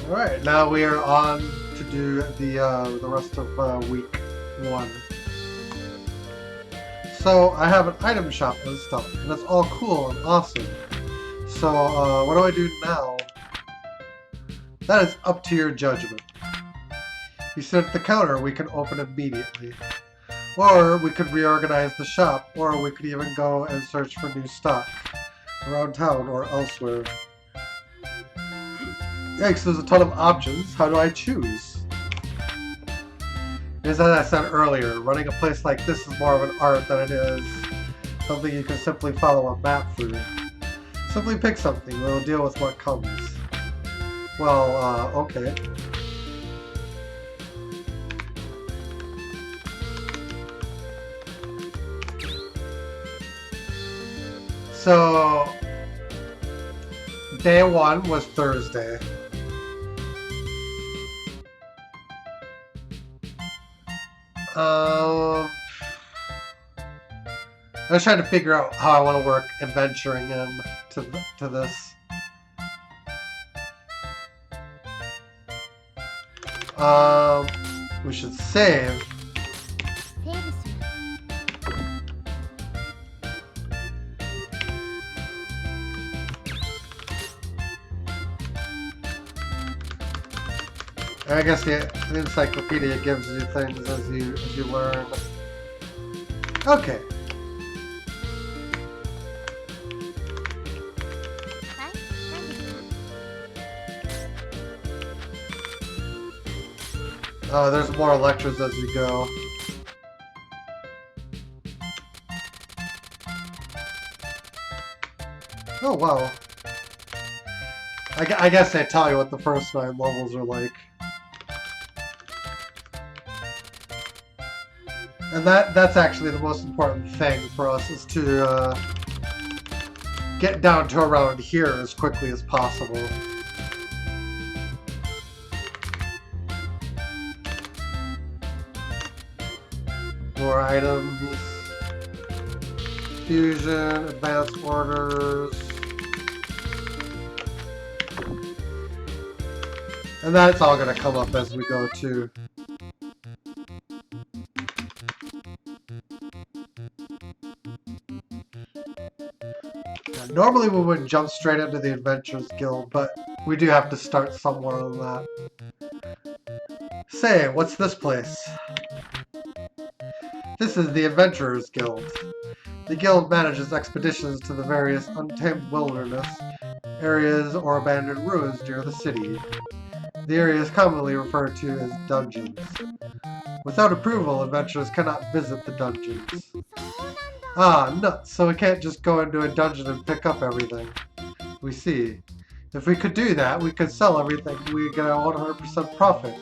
Alright, now we are on to do the rest of week 1. So I have an item shop and stuff, and it's all cool and awesome. So what do I do now? That is up to your judgment. You sit at the counter, we can open immediately. Or we could reorganize the shop, or we could even go and search for new stock around town or elsewhere. Yikes, there's a ton of options. How do I choose? As I said earlier, running a place like this is more of an art than it is something you can simply follow a map through. Simply pick something, we'll deal with what comes. Well, okay. So, day 1 was Thursday. I was trying to figure out how I want to work adventuring in to this. We should save. I guess the encyclopedia gives you things as you learn. Okay. There's more lectures as we go. Oh wow. I guess they tell you what the first 9 levels are like. And that's actually the most important thing for us, is to get down to around here as quickly as possible. More items. Fusion, advanced orders. And that's all going to come up as we go too. Normally we would jump straight into the Adventurers Guild, but we do have to start somewhere on that. Say, what's this place? This is the Adventurers Guild. The guild manages expeditions to the various untamed wilderness areas or abandoned ruins near the city. The area is commonly referred to as dungeons. Without approval, adventurers cannot visit the dungeons. Ah, nuts, so we can't just go into a dungeon and pick up everything. We see. If we could do that, we could sell everything, we get a 100% profit.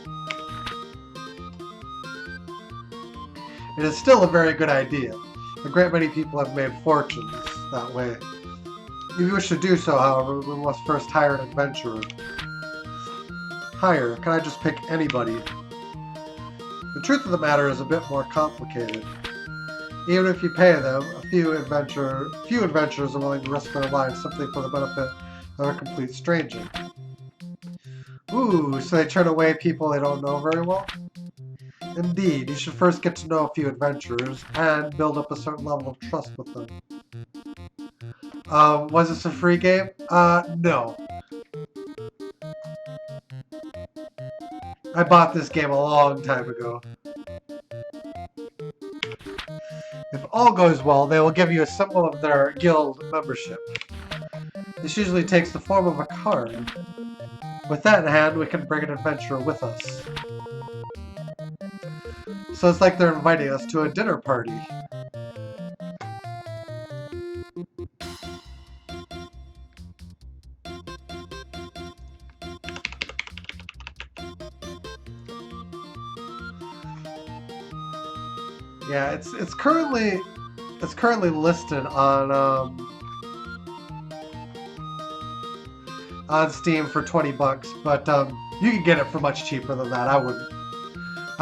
It is still a very good idea. A great many people have made fortunes that way. If you wish to do so, however, we must first hire an adventurer. Hire? Can I just pick anybody? The truth of the matter is a bit more complicated. Even if you pay them, few adventurers are willing to risk their lives simply for the benefit of a complete stranger. Ooh, so they turn away people they don't know very well? Indeed, you should first get to know a few adventurers and build up a certain level of trust with them. Was this a free game? No. I bought this game a long time ago. If all goes well, they will give you a symbol of their guild membership. This usually takes the form of a card. With that in hand, we can bring an adventurer with us. So it's like they're inviting us to a dinner party. Yeah, it's currently listed on Steam for $20, but you can get it for much cheaper than that. I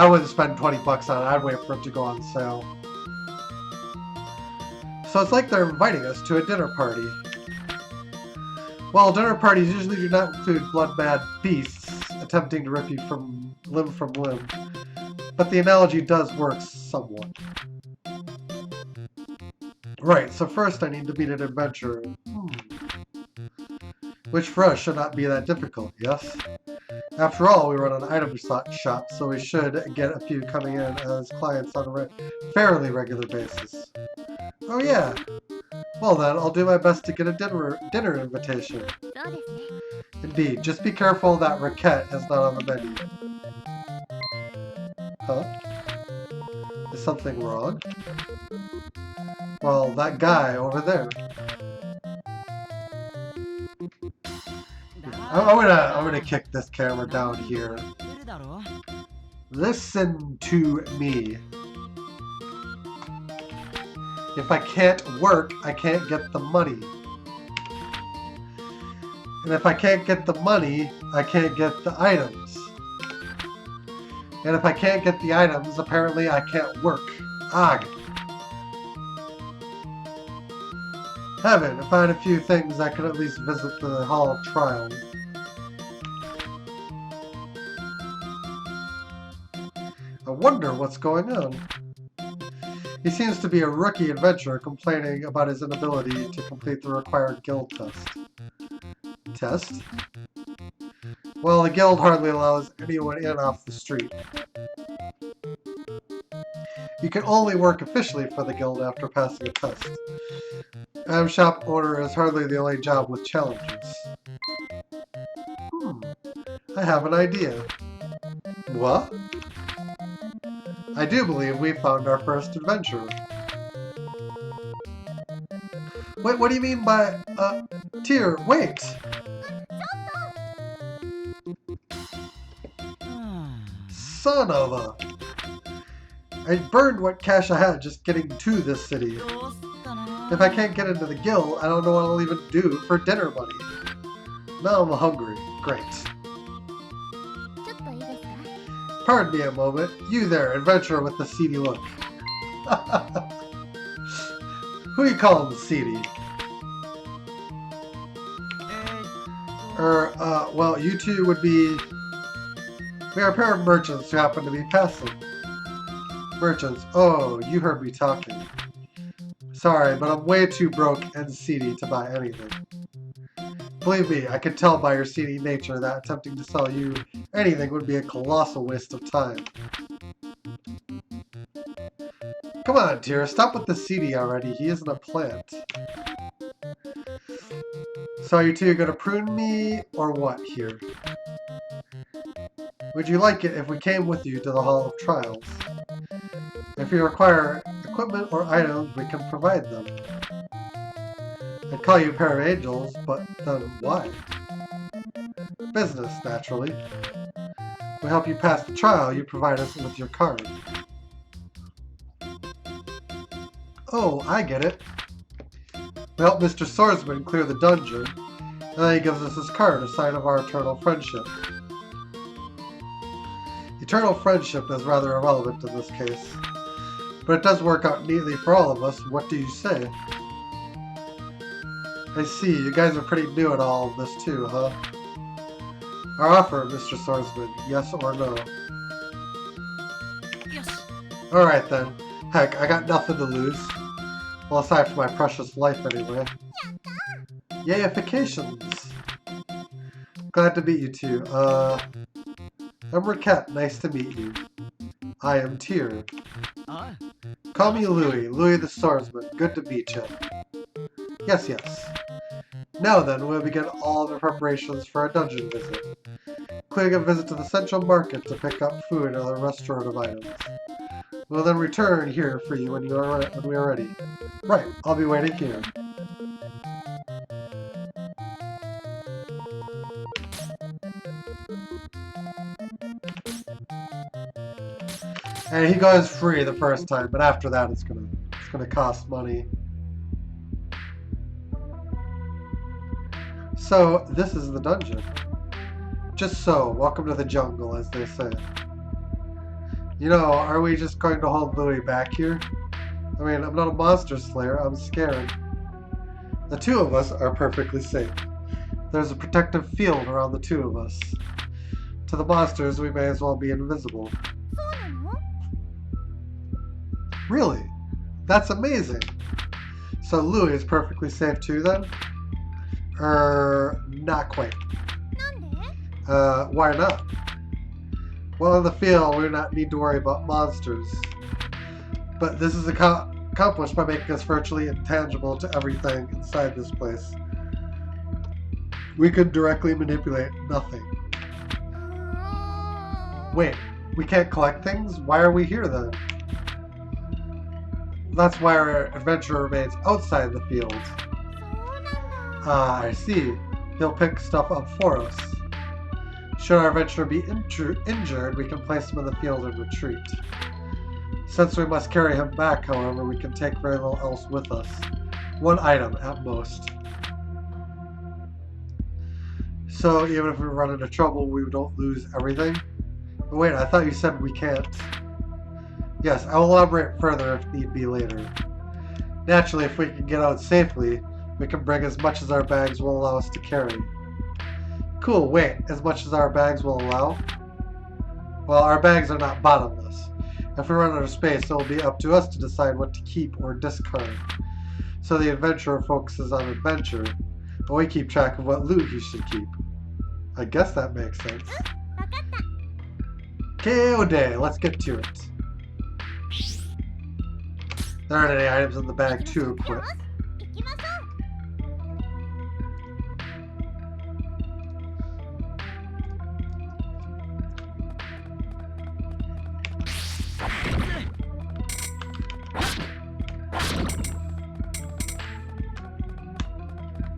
wouldn't spend $20 on it. I'd wait for it to go on sale. So it's like they're inviting us to a dinner party. Well, dinner parties usually do not include blood-mad beasts. attempting to rip you from limb, but the analogy does work somewhat. Right, so first I need to beat an adventurer. Which for us should not be that difficult, yes? After all, we run an item shop, so we should get a few coming in as clients on a fairly regular basis. Oh yeah. Well then, I'll do my best to get a dinner invitation. Indeed, just be careful that Recettear is not on the menu. Huh? Is something wrong? Well, that guy over there. I'm gonna kick this camera down here. Listen to me. If I can't work, I can't get the money. And if I can't get the money, I can't get the items. And if I can't get the items, apparently I can't work. Ugh. Haven't found a few things I could at least visit the Hall of Trials. I wonder what's going on. He seems to be a rookie adventurer complaining about his inability to complete the required guild test. Test? Well, the guild hardly allows anyone in off the street. You can only work officially for the guild after passing a test. Item shop owner is hardly the only job with challenges. I have an idea. What? I do believe we found our first adventurer. Wait, what do you mean by, Tear, wait! Son of a... I burned what cash I had just getting to this city. If I can't get into the guild, I don't know what I'll even do for dinner money. Now I'm hungry. Great. Pardon me a moment. You there, adventurer with the seedy look. Who you calling seedy? Well, you two would be... We are a pair of merchants who happen to be passing. Merchants. Oh, you heard me talking. Sorry, but I'm way too broke and seedy to buy anything. Believe me, I can tell by your seedy nature that attempting to sell you anything would be a colossal waste of time. Come on, Tira, stop with the seedy already. He isn't a plant. So are you two gonna prune me, or what here? Would you like it if we came with you to the Hall of Trials? If you require equipment or items, we can provide them. I'd call you a pair of angels, but then why? Business, naturally. We help you pass the trial, you provide us with your card. Oh, I get it. We help Mr. Swordsman clear the dungeon, and then he gives us his card, a sign of our eternal friendship. Eternal friendship is rather irrelevant in this case, but it does work out neatly for all of us. What do you say? I see, you guys are pretty new at all of this too, huh? Our offer, Mr. Swordsman, yes or no? Yes. Alright then. Heck, I got nothing to lose. Well, aside from my precious life anyway. Yayifications! Glad to meet you two. I'm Recettear, nice to meet you. I am Tyr. Call me Louis the Swordsman. Good to meet you. Yes, yes. Now then, we'll begin all the preparations for our dungeon visit. Including a visit to the central market to pick up food and other restorative items. We'll then return here for you when we are ready. Right, I'll be waiting here. And he goes free the first time, but after that it's gonna cost money. So this is the dungeon. Just so, welcome to the jungle, as they say. You know, are we just going to hold Louis back here? I mean, I'm not a monster slayer, I'm scared. The two of us are perfectly safe. There's a protective field around the two of us. To the monsters, we may as well be invisible. Really? That's amazing. So Louis is perfectly safe too then? Not quite. Why not? Well, in the field, we do not need to worry about monsters. But this is accomplished by making us virtually intangible to everything inside this place. We could directly manipulate nothing. Wait, we can't collect things? Why are we here then? That's why our adventurer remains outside the field. Ah, I see. He'll pick stuff up for us. Should our adventurer be injured, we can place him in the field and retreat. Since we must carry him back, however, we can take very little else with us. One item at most. So even if we run into trouble, we don't lose everything? But wait, I thought you said we can't. Yes, I will elaborate further if need be later. Naturally, if we can get out safely, we can bring as much as our bags will allow us to carry. Cool, wait, as much as our bags will allow? Well, our bags are not bottomless. If we run out of space, it will be up to us to decide what to keep or discard. So the adventurer focuses on adventure, but we keep track of what loot he should keep. I guess that makes sense. KOD, let's get to it. There aren't any items in the bag to equip.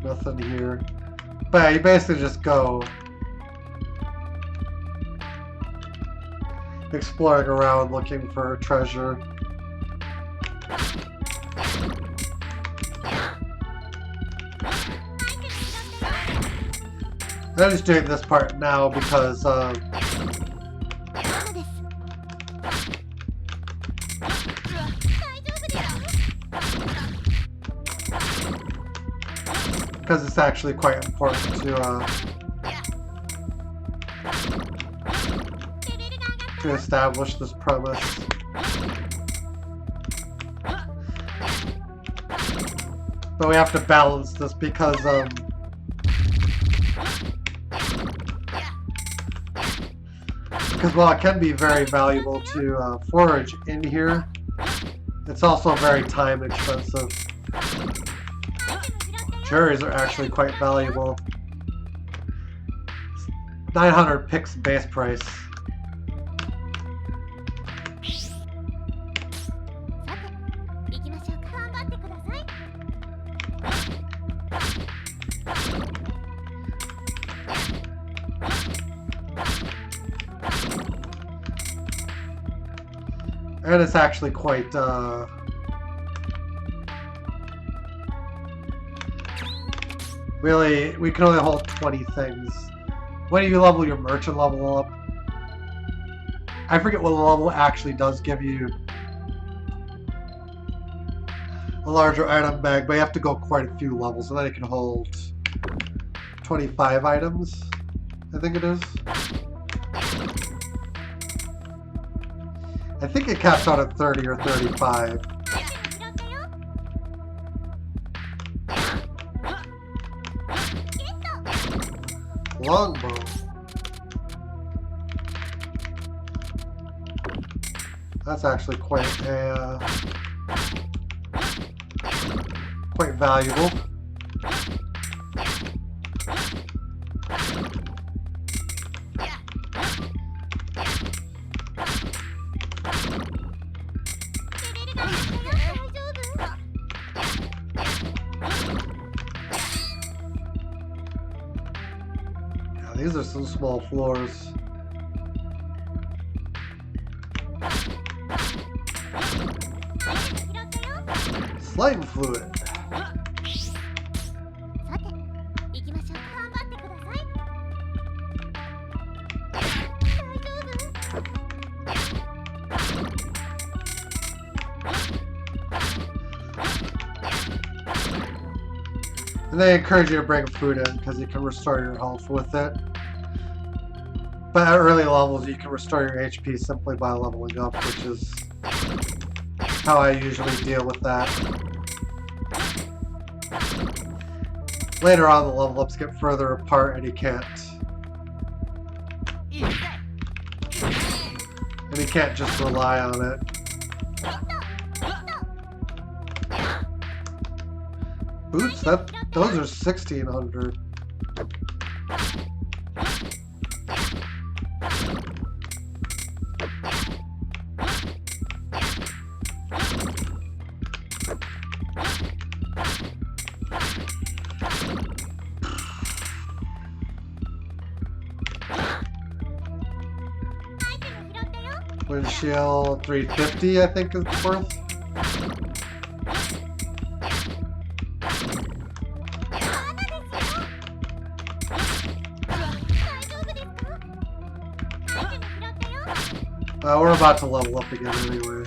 Nothing here. But yeah, you basically just go exploring around looking for treasure. I'm just doing this part now because it's actually quite important to establish this premise. But we have to balance this because while it can be very valuable to forage in here, it's also very time expensive. Cherries are actually quite valuable. 900 pix base price. And it's actually quite really, we can only hold 20 things. When you level your merchant level up, I forget what the level actually does give you a larger item bag, but you have to go quite a few levels, and then it can hold 25 items, I think it is. I think it caps out at 30 or 35. Longbow. That's actually quite valuable. These are some small floors. Slime fluid. And they encourage you to bring food in because you can restore your health with it. But at early levels, you can restore your HP simply by leveling up, which is how I usually deal with that. Later on, the level ups get further apart, and you can't. And you can't just rely on it. Boots? Those are 1,600. Windshield 350, I think, is worth. We're about to level up again anyway.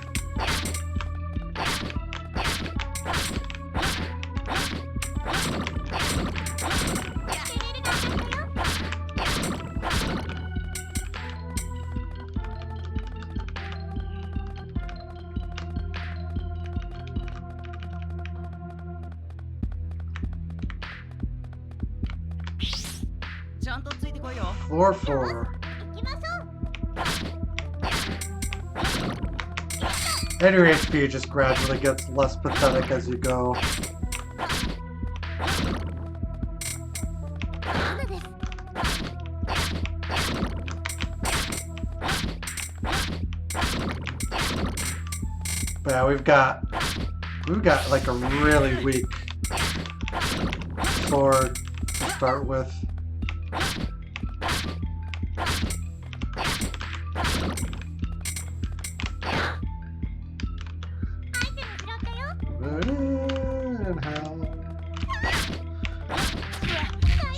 Floor 4. And your HP just gradually gets less pathetic as you go. But yeah, we've got like a really weak sword to start with.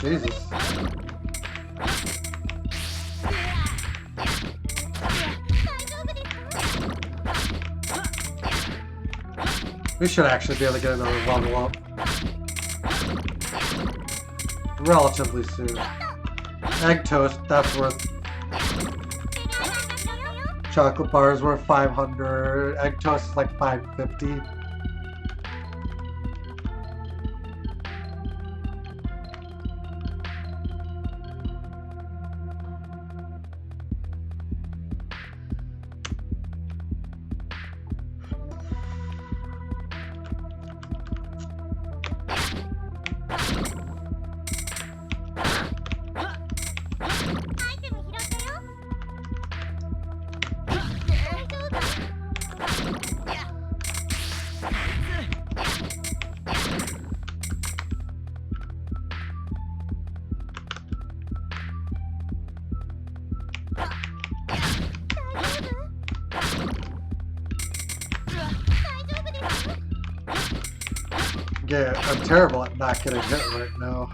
Jesus. We should actually be able to get another level up relatively soon. Egg toast, that's worth. Chocolate bar is worth 500. Egg toast is like 550. Yeah, I'm terrible at not getting hit right now.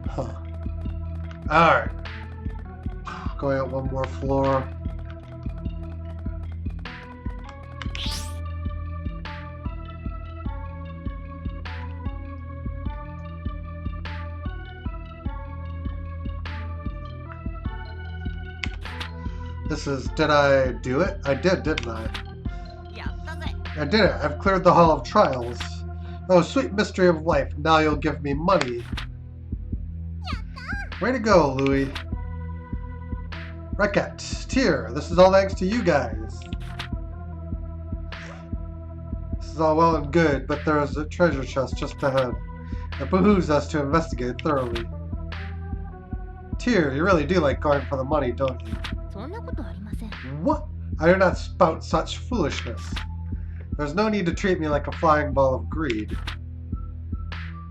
Huh. Alright. Going up one more floor. This is, did I do it? I did, didn't I? I did it. I've cleared the Hall of Trials. Oh, sweet mystery of life. Now you'll give me money. Way to go, Louie. Recettear, this is all thanks to you guys. This is all well and good, but there is a treasure chest just ahead. It behooves us to investigate thoroughly. Tear, you really do like going for the money, don't you? What? I do not spout such foolishness. There's no need to treat me like a flying ball of greed.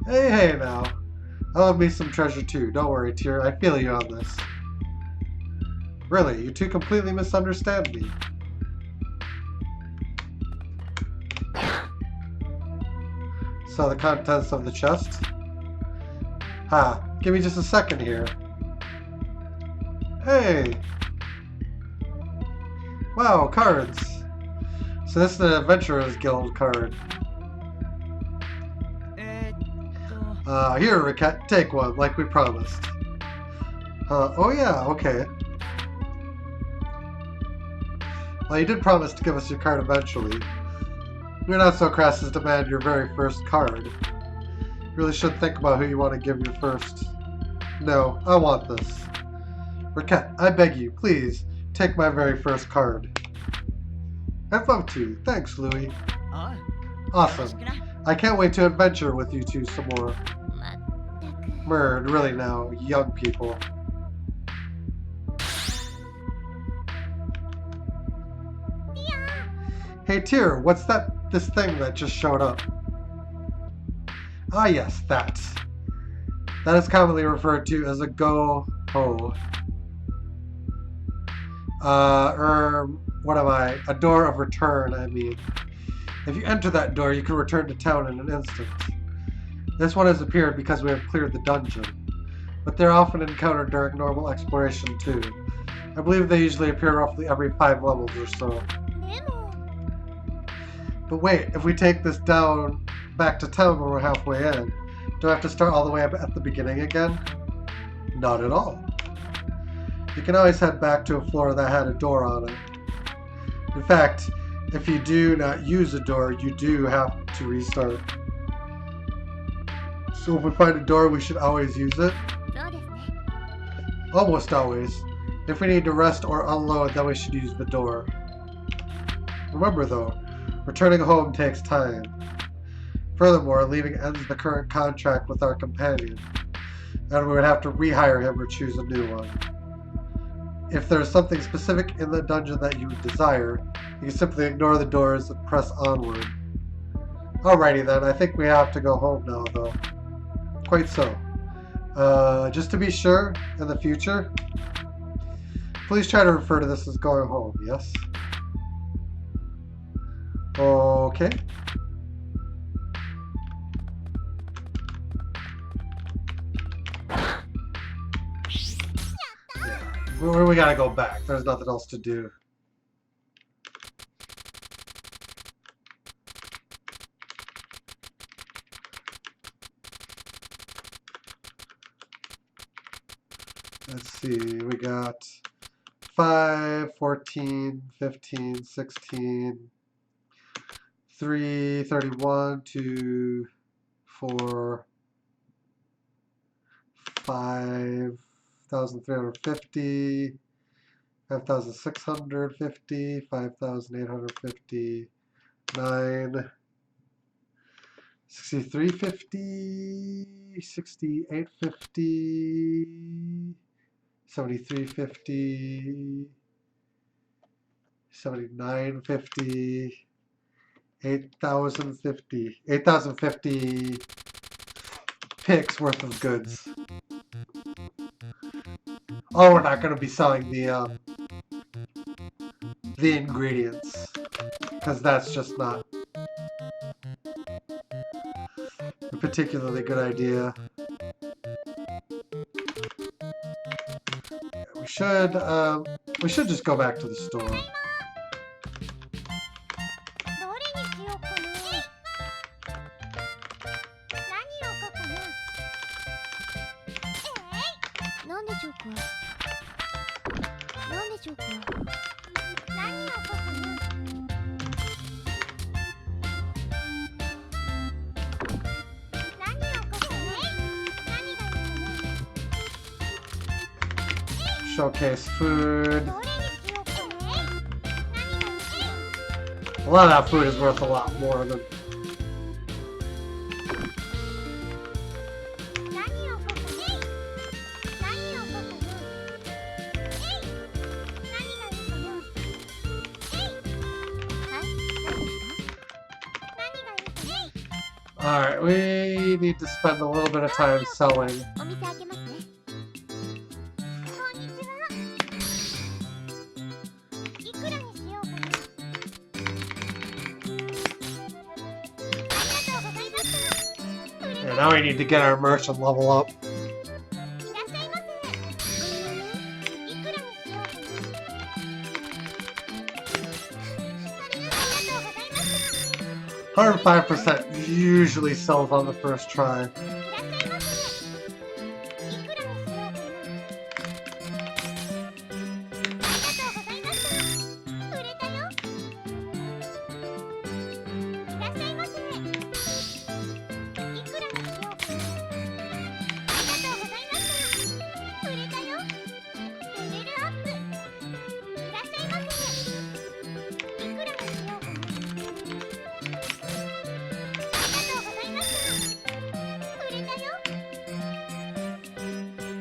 Hey now. I love me some treasure too. Don't worry, Tear. I feel you on this. Really, you two completely misunderstand me. So the contents of the chest? Ha, give me just a second here. Hey! Wow, cards! So this is an Adventurers Guild card. Here, Recette, take one, like we promised. Oh yeah, okay. Well, you did promise to give us your card eventually. You're not so crass as to demand your very first card. You really should think about who you want to give your first. No, I want this. Recette, I beg you, please, take my very first card. I'd love to. Thanks, Louis. Awesome. I can't wait to adventure with you two some more. Murd, really now, young people. Hey Tyr, what's this thing that just showed up? Ah yes, that. That is commonly referred to as a go-ho. What am I? A door of return, I mean. If you enter that door, you can return to town in an instant. This one has appeared because we have cleared the dungeon, but they're often encountered during normal exploration too. I believe they usually appear roughly every 5 levels or so. But wait, if we take this down back to town when we're halfway in, do I have to start all the way up at the beginning again? Not at all. You can always head back to a floor that had a door on it. In fact, if you do not use a door, you do have to restart. So if we find a door, we should always use it? Almost always. If we need to rest or unload, then we should use the door. Remember though, returning home takes time. Furthermore, leaving ends the current contract with our companion, and we would have to rehire him or choose a new one. If there is something specific in the dungeon that you would desire, you can simply ignore the doors and press onward. Alrighty then, I think we have to go home now though. Quite so. Just to be sure, in the future, please try to refer to this as going home, yes? Okay. We gotta go back. There's nothing else to do. Let's see, we got 5, 14, 15, 16, 3, 31, 2, 4, 5,350, 5,650, 5,850, 9, 6350, 6850, 7350, 7950, 8,050, 8,050 picks worth of goods. Oh, we're not going to be selling the ingredients, because that's just not a particularly good idea. We should just go back to the store. Showcase food. A lot of that food is worth a lot more than... Alright, we need to spend a little bit of time selling. Yeah, now we need to get our merchant level up. 105% usually sells on the first try.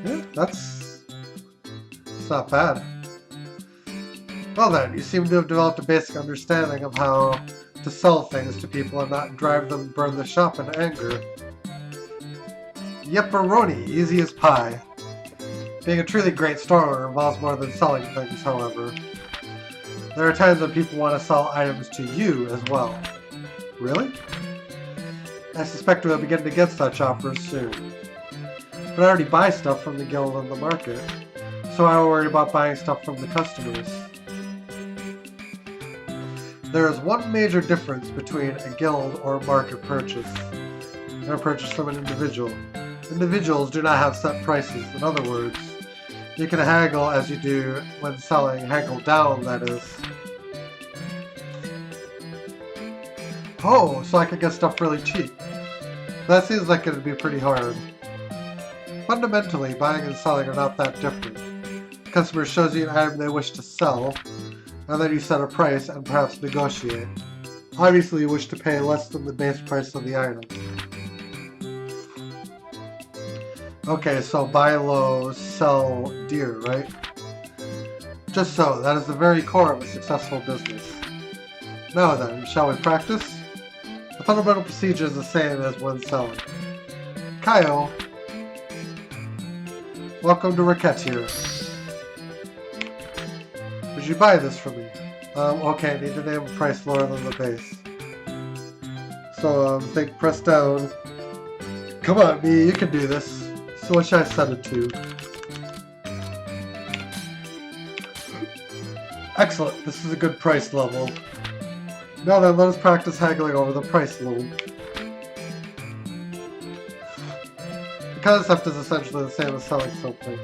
Yeah, that's not bad. Well then, you seem to have developed a basic understanding of how to sell things to people and not drive them to burn the shop in anger. Yepperoni, easy as pie. Being a truly great store owner involves more than selling things, however. There are times when people want to sell items to you as well. Really? I suspect we'll begin to get such offers soon. But I already buy stuff from the guild and the market, so I worry about buying stuff from the customers. There is one major difference between a guild or market purchase and a purchase from an individual. Individuals do not have set prices. In other words, you can haggle as you do when selling, haggle down, that is. Oh, so I could get stuff really cheap. That seems like it would be pretty hard. Fundamentally, buying and selling are not that different. The customer shows you an item they wish to sell, and then you set a price and perhaps negotiate. Obviously, you wish to pay less than the base price of the item. Okay, so buy low, sell dear, right? Just so, that is the very core of a successful business. Now then, shall we practice? The fundamental procedure is the same as when selling. Kaio, welcome to Recettear. Would you buy this from me? Okay, I need to name a price lower than the base. So, think press down. Come on, me, you can do this. So what should I set it to? Excellent, this is a good price level. Now then, let us practice haggling over the price level. The concept is essentially the same as selling something.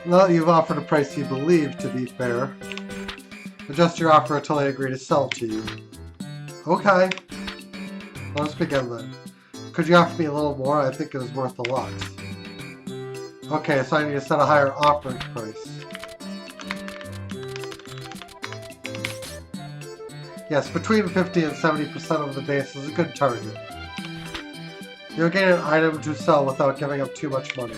Now that you've offered a price you believe to be fair, adjust your offer until I agree to sell to you. Okay. Let us begin then. Could you offer me a little more? I think it is worth a lot. Okay, so I need to set a higher offering price. Yes, between 50 and 70% of the base is a good target. You'll gain an item to sell without giving up too much money.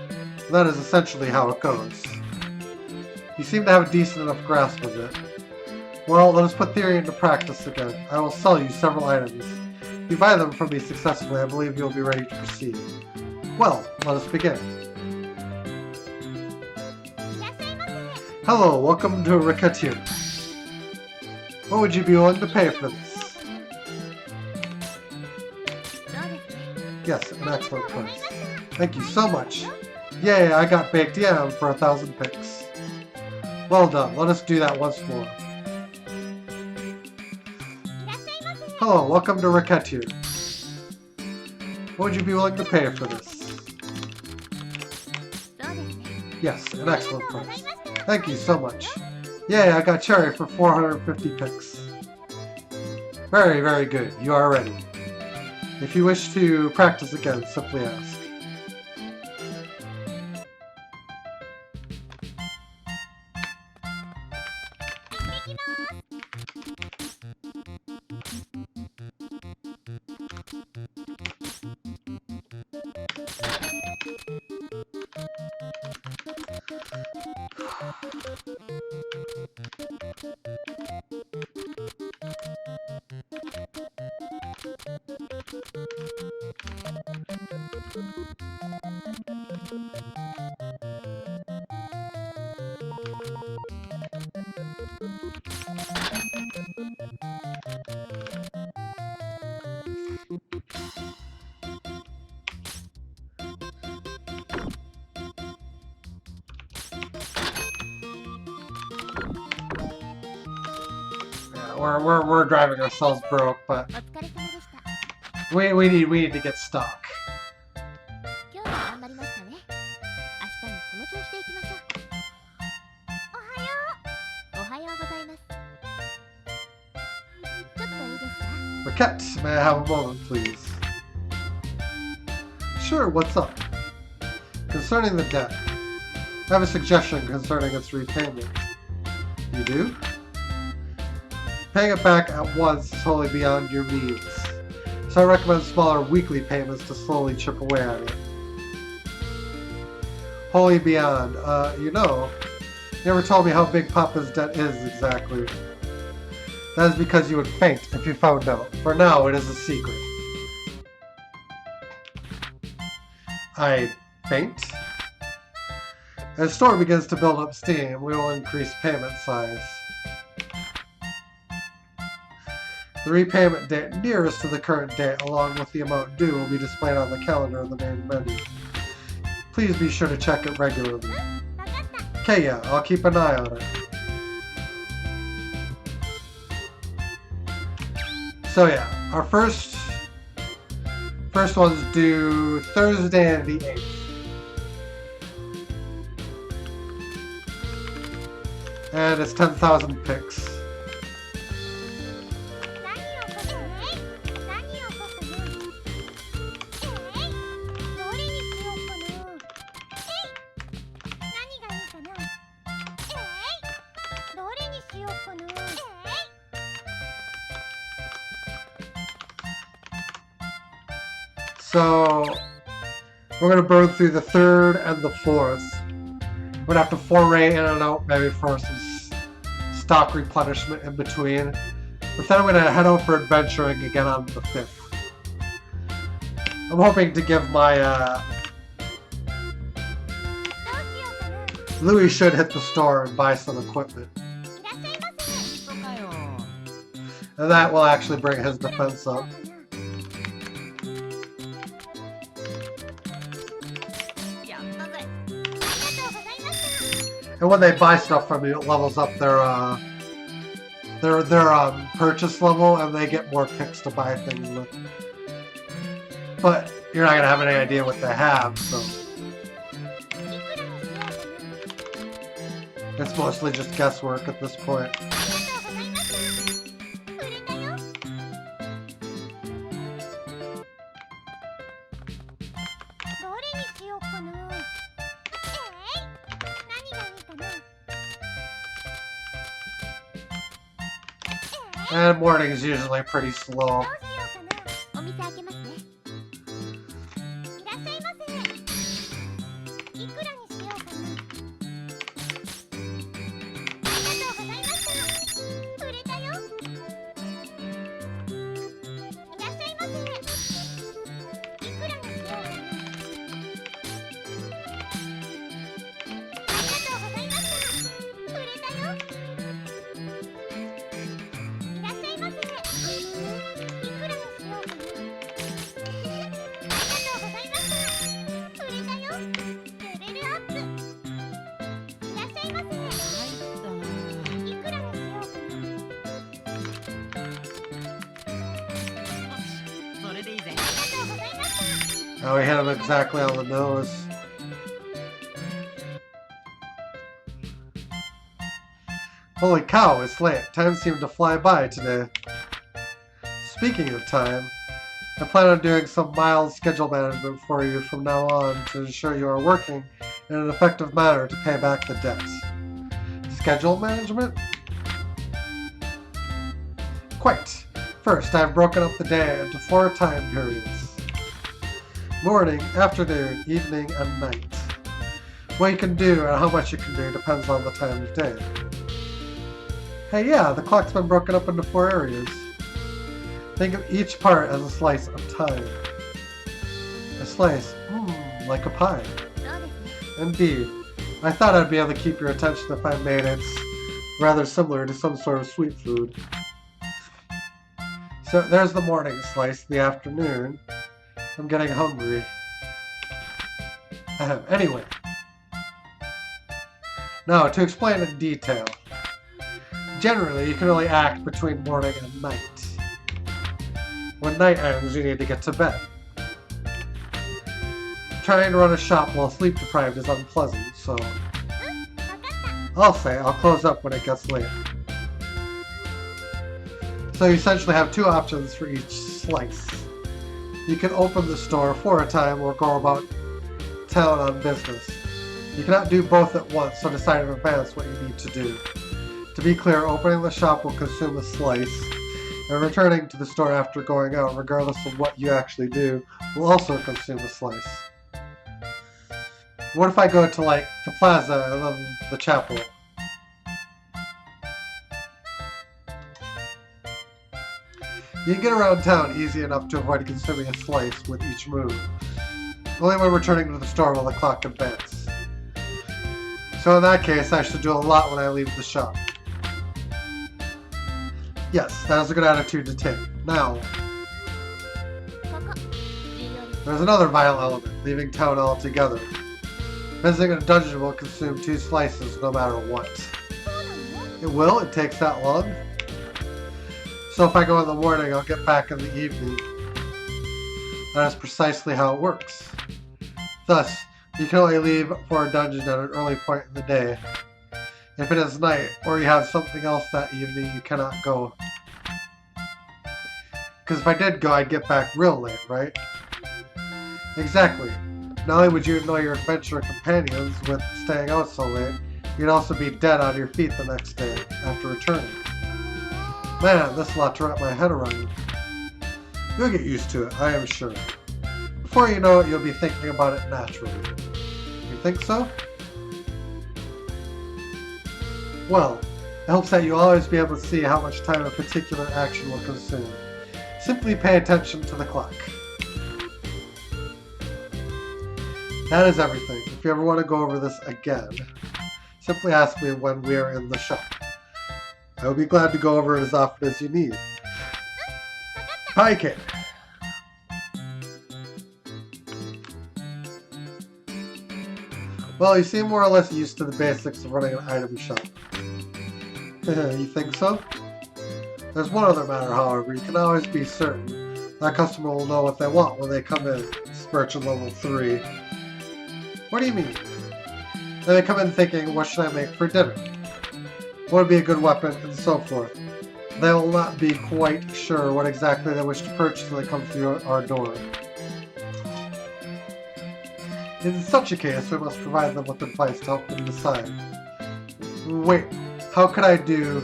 And that is essentially how it goes. You seem to have a decent enough grasp of it. Well, let us put theory into practice again. I will sell you several items. If you buy them from me successfully, I believe you'll be ready to proceed. Well, let us begin. Hello, welcome to Recettear. What would you be willing to pay for this? Yes, an excellent price. Thank you so much. Yay, I got baked yam for 1,000 picks. Well done, let us do that once more. Hello, welcome to Recettear. What would you be willing to pay for this? Yes, an excellent price. Thank you so much. Yay, I got cherry for 450 picks. Very, very good. You are ready. If you wish to practice again, simply ask. We're driving ourselves broke, but We need to get stock. Recettear, may I have a moment, please? Sure, what's up? Concerning the debt, I have a suggestion concerning its repayment. You do? Paying it back at once is wholly beyond your means, so I recommend smaller weekly payments to slowly chip away at it. Wholly beyond, you know, you never told me how big Papa's debt is exactly. That is because you would faint if you found out. For now, it is a secret. I faint? As the store begins to build up steam, we will increase payment size. The repayment date nearest to the current date, along with the amount due, will be displayed on the calendar in the main menu. Please be sure to check it regularly. Okay, yeah, I'll keep an eye on it. So yeah, our first one's due Thursday the 8th. And it's 10,000 picks. So we're going to burn through the 3rd and the 4th. We're going to have to foray in and out maybe for some stock replenishment in between. But then I'm going to head out for adventuring again on the 5th. I'm hoping to give my... Louis should hit the store and buy some equipment. And that will actually bring his defense up. And when they buy stuff from you, it levels up their purchase level, and they get more picks to buy things with. But you're not gonna have any idea what they have, so it's mostly just guesswork at this point. And morning is usually pretty slow. Oh, we hit him exactly on the nose. Holy cow, it's late. Time seemed to fly by today. Speaking of time, I plan on doing some mild schedule management for you from now on to ensure you are working in an effective manner to pay back the debts. Schedule management? Quite. First, I have broken up the day into 4 time periods. Morning, afternoon, evening, and night. What you can do and how much you can do depends on the time of day. Hey, yeah, the clock's been broken up into 4 areas. Think of each part as a slice of time. A slice, like a pie. Indeed. I thought I'd be able to keep your attention if I made it rather similar to some sort of sweet food. So there's the morning slice, the afternoon. I'm getting hungry. Anyway. Now, to explain in detail. Generally, you can only act between morning and night. When night ends, you need to get to bed. Trying to run a shop while sleep deprived is unpleasant, so I'll say I'll close up when it gets late. So you essentially have two options for each slice. You can open the store for a time or go about town on business. You cannot do both at once, so decide in advance what you need to do. To be clear, opening the shop will consume a slice, and returning to the store after going out, regardless of what you actually do, will also consume a slice. What if I go to, like, the plaza and then the chapel? You can get around town easy enough to avoid consuming a slice with each move. Only when returning to the store will the clock advance. So in that case, I should do a lot when I leave the shop. Yes, that is a good attitude to take. Now, there's another vital element, leaving town altogether. Visiting a dungeon will consume 2 slices no matter what. It will? It takes that long? So if I go in the morning, I'll get back in the evening. That is precisely how it works. Thus, you can only leave for a dungeon at an early point in the day. If it is night, or you have something else that evening, you cannot go. Because if I did go, I'd get back real late, right? Exactly. Not only would you annoy your adventurer companions with staying out so late, you'd also be dead on your feet the next day after returning. Man, this is a lot to wrap my head around. You'll get used to it, I am sure. Before you know it, you'll be thinking about it naturally. You think so? Well, it helps that you'll always be able to see how much time a particular action will consume. Simply pay attention to the clock. That is everything. If you ever want to go over this again, simply ask me when we are in the shop. I will be glad to go over it as often as you need. Pie cake! Well, you seem more or less used to the basics of running an item shop. You think so? There's one other matter, however. You can always be certain that customer will know what they want when they come in. It's merchant level 3. What do you mean? They may come in thinking, what should I make for dinner? What would be a good weapon, and so forth. They will not be quite sure what exactly they wish to purchase when they come through our door. In such a case, we must provide them with advice to help them decide. Wait, how could I do...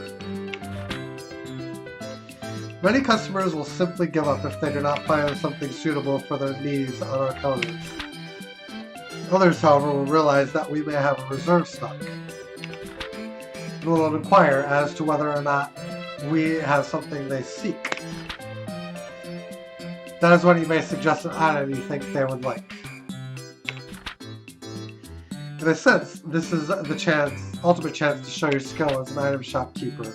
Many customers will simply give up if they do not find something suitable for their needs on our counters. Others, however, will realize that we may have a reserve stock, and will inquire as to whether or not we have something they seek. That is when you may suggest an item you think they would like. In a sense, this is the ultimate chance to show your skill as an item shopkeeper.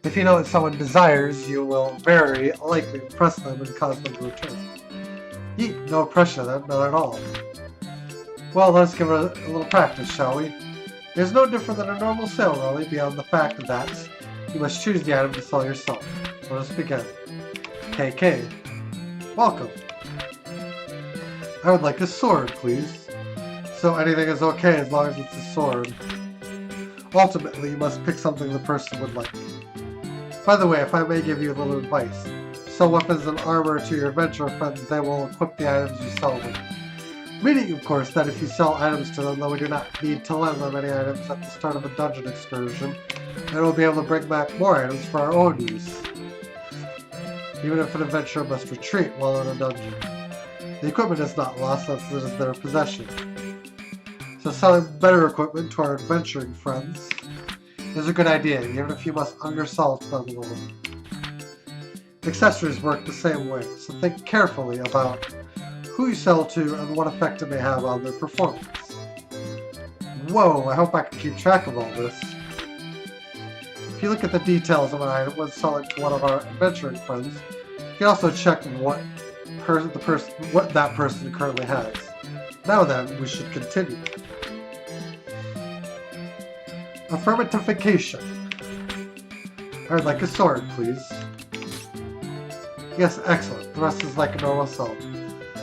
If you know what someone desires, you will very likely impress them and cause them to return. Yeet, no pressure then, not at all. Well, let's give it a little practice, shall we? It is no different than a normal sale, really, beyond the fact that you must choose the item to sell yourself. So let's begin. KK. Welcome. I would like a sword, please. So anything is okay as long as it's a sword. Ultimately, you must pick something the person would like. By the way, if I may give you a little advice, sell weapons and armor to your adventurer friends, they will equip the items you sell them. Meaning, of course, that if you sell items to them, though we do not need to lend them any items at the start of a dungeon excursion, and we'll be able to bring back more items for our own use. Even if an adventurer must retreat while in a dungeon. The equipment is not lost since it is their possession. So selling better equipment to our adventuring friends is a good idea, even if you must undersell them a little. Accessories work the same way, so think carefully about who you sell to and what effect it may have on their performance. Whoa, I hope I can keep track of all this. If you look at the details of an item when selling to one of our adventuring friends, you can also check what that person currently has. Now then, we should continue. Affirmatification. I would like a sword, please. Yes, excellent. The rest is like a normal assault.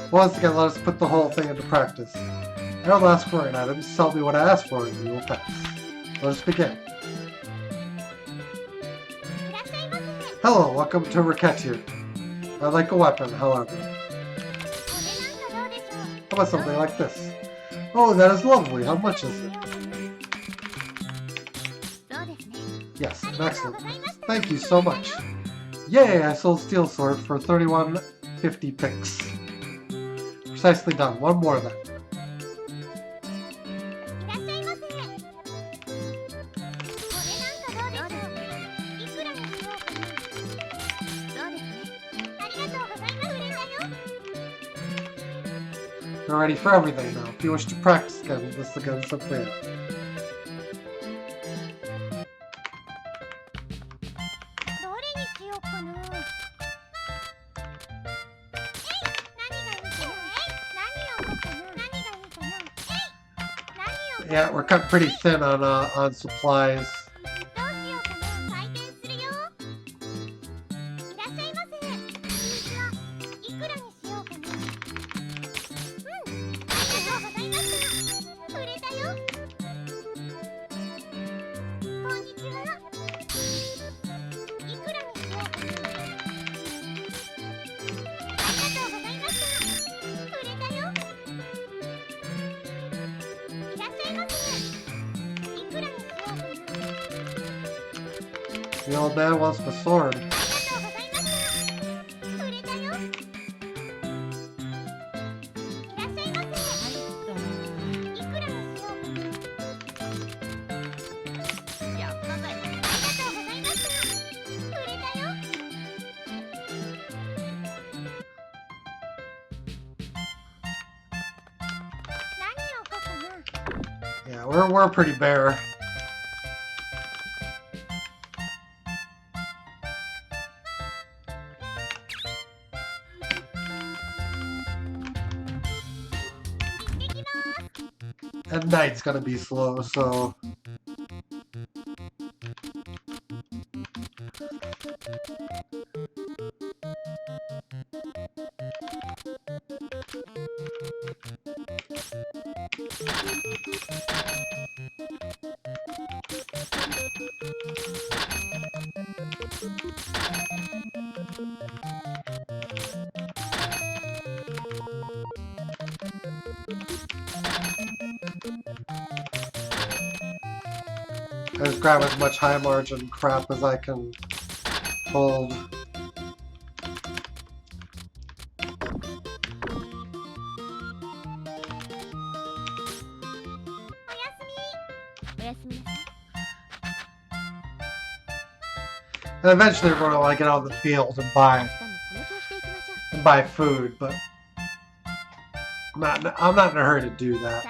Once again, let us put the whole thing into practice. I will ask for an item. Tell me what I ask for, and you will pass. Let us begin. Hello, welcome to Recettear. I like a weapon, however. How about something like this? Oh, that is lovely. How much is it? Yes, excellent. Thank you so much. Yay, I sold Steel Sword for 3150 pix. Precisely done. One more then. We're ready for everything now. If you wish to practice this again, simply ask. Yeah, we're cut pretty thin on supplies. The old man wants the sword. Yeah, we're pretty bare. And night's gonna be slow, so... I just grab as much high margin crap as I can hold. And eventually we're gonna want to get out of the field and buy food, but I'm not in a hurry to do that.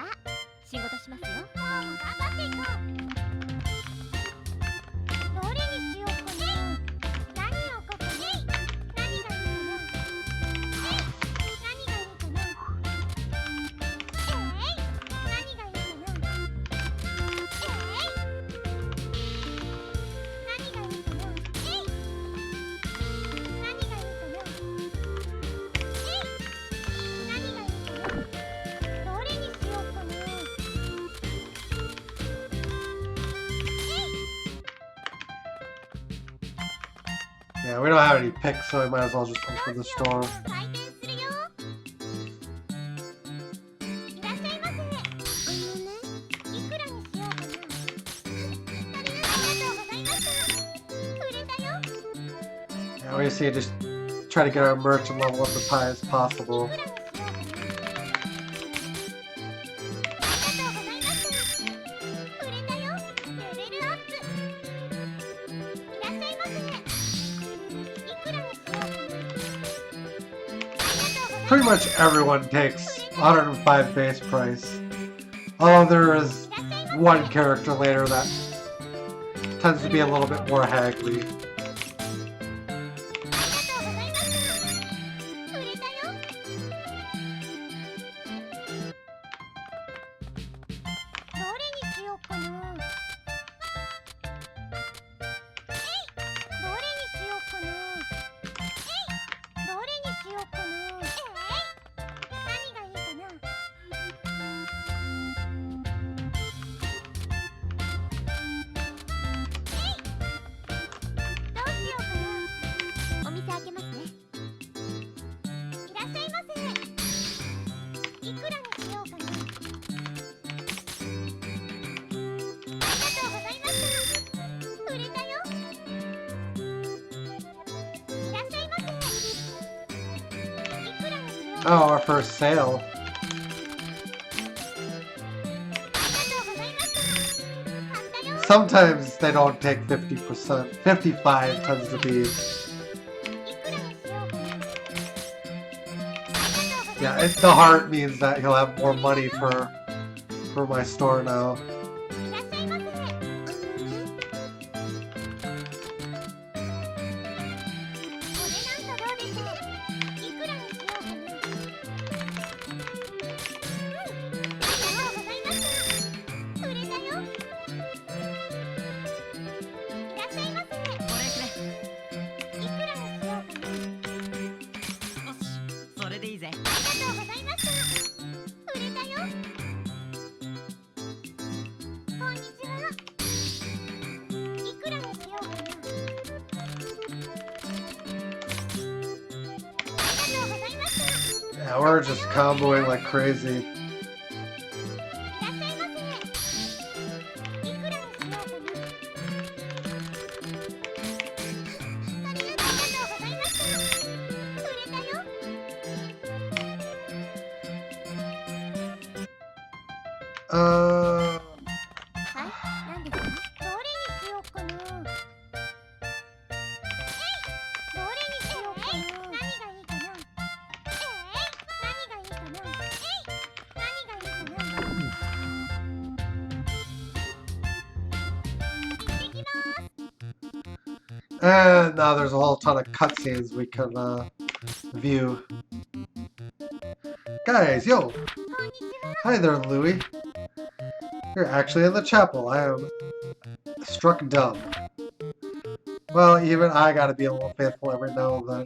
Yeah, we don't have any picks, so we might as well just open the store. Yeah, we just need to just try to get our merchant level up as high as possible. Pretty much everyone takes 105 base price. Although there is one character later that tends to be a little bit more haggly. Oh, our first sale. Sometimes they don't take 50%. 55 tends to be. Yeah, the heart means that he'll have more money for my store now. Yeah, we're just comboing like crazy. And now there's a whole ton of cutscenes we can view. Guys, yo! Hi there, Louie. You're actually in the chapel. I am struck dumb. Well, even I gotta be a little faithful every now and then.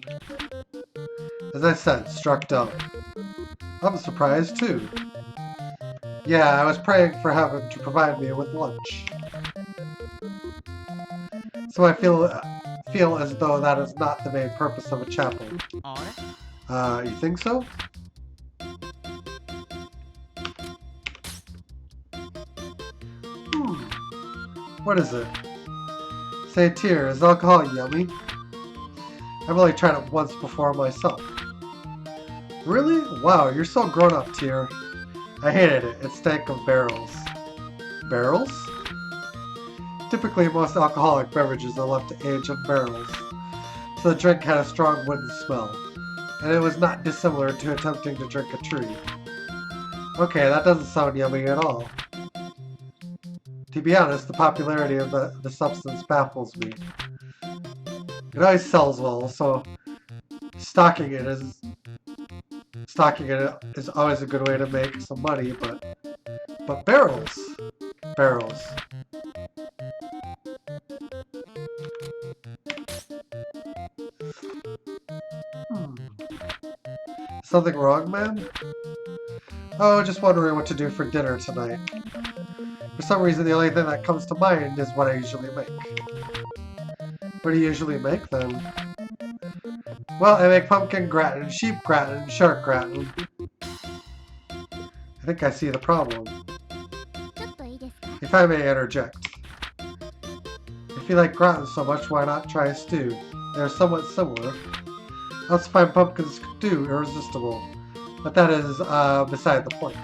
As I said, struck dumb. I'm surprised too. Yeah, I was praying for heaven to provide me with lunch. So I feel as though that is not the main purpose of a chapel. You think so? What is it? Recettear, is alcohol yummy? I've only tried it once before myself. Really? Wow, you're so grown up, Tear. I hated it. It stank of barrels. Barrels? Typically, most alcoholic beverages are left to age in barrels, so the drink had a strong wooden smell, and it was not dissimilar to attempting to drink a tree. Okay, that doesn't sound yummy at all. To be honest, the popularity of the substance baffles me. It always sells well, so stocking it is always a good way to make some money, but barrels. Something wrong, man? Oh, just wondering what to do for dinner tonight. For some reason, the only thing that comes to mind is what I usually make. What do you usually make, then? Well, I make pumpkin gratin, sheep gratin, shark gratin. I think I see the problem. If I may interject. If you like gratin so much, why not try a stew? They're somewhat similar. I also find pumpkin stew irresistible, but that is beside the point.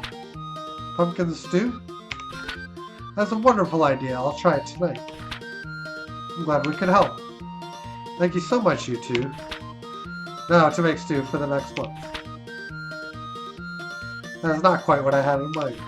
Pumpkin stew? That's a wonderful idea. I'll try it tonight. I'm glad we could help. Thank you so much, you two. Now to make stew for the next month. That is not quite what I had in mind.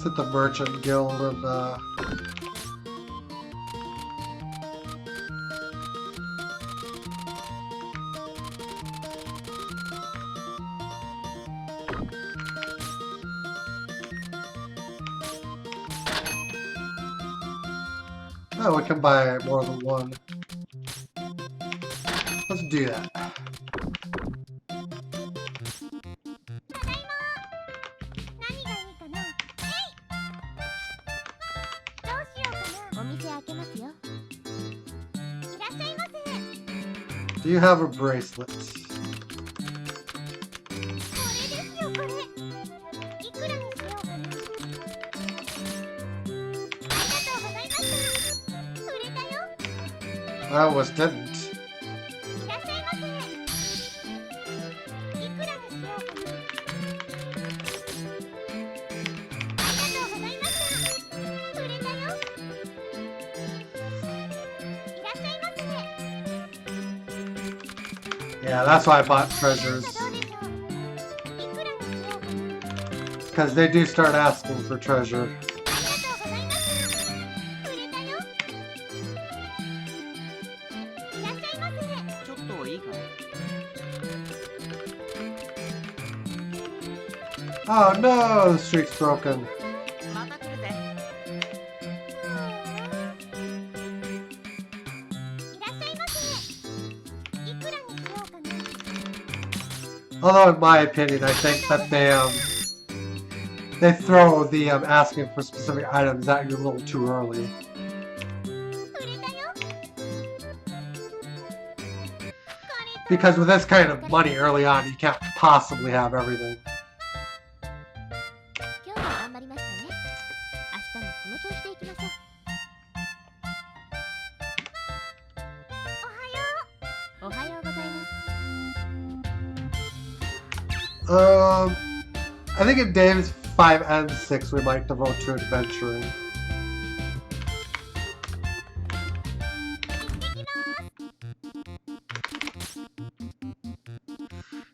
visit the Merchant Guild and oh, we can buy more than one. Let's do that. Do you have a bracelet? I almost didn't. Yeah, that's why I bought treasures. Because they do start asking for treasure. Oh no, the streak's broken. Although in my opinion, I think that they throw the asking for specific items at you a little too early. Because with this kind of money early on, you can't possibly have everything. I think in days 5 and 6 we might devote to adventuring.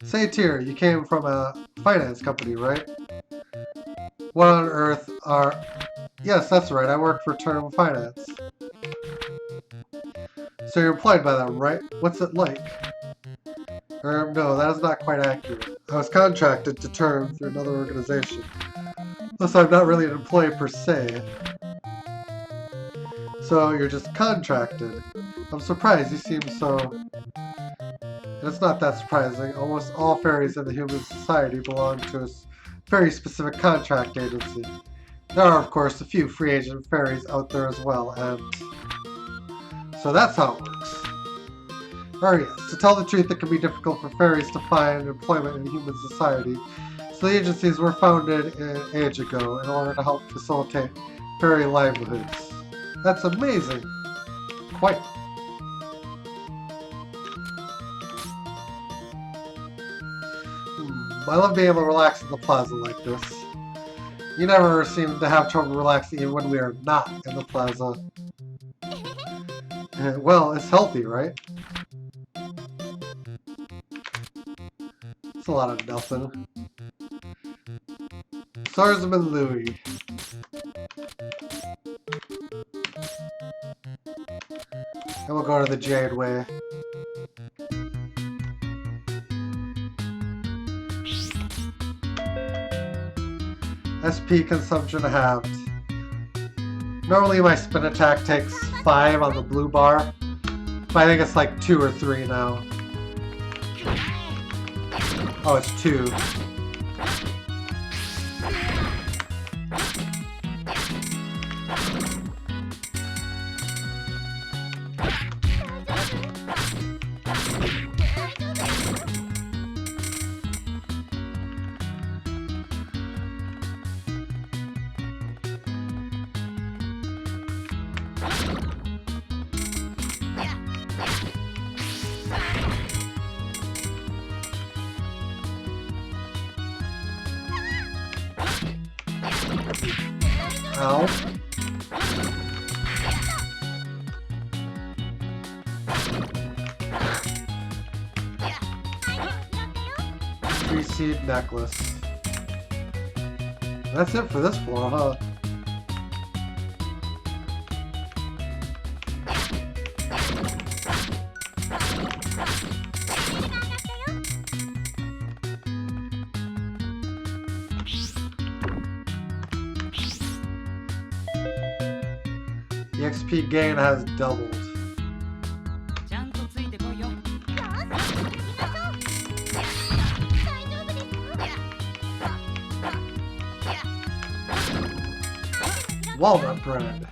Recettear, you came from a finance company, right? What on earth are... Yes, that's right, I work for Term Finance. So you're employed by them, right? What's it like? No, that is not quite accurate. I was contracted to Term through another organization. Thus, I'm not really an employee per se. So, you're just contracted. I'm surprised, you seem so... And it's not that surprising. Almost all fairies in the human society belong to a very specific contract agency. There are, of course, a few free agent fairies out there as well, and... So that's how it works. Oh yes, to tell the truth, it can be difficult for fairies to find employment in human society, so the agencies were founded an age ago in order to help facilitate fairy livelihoods. That's amazing! Quite. I love being able to relax in the plaza like this. You never seem to have trouble relaxing even when we are not in the plaza. Well, it's healthy, right? It's a lot of nothing. Swordsman Louis. And we'll go to the Jade Way. SP consumption halved. Normally my spin attack takes 5 on the blue bar, but I think it's like 2 or 3 now. Oh, it's 2. Ow. Three-seed necklace. That's it for this floor, huh? The XP gain has doubled. Walnut bread.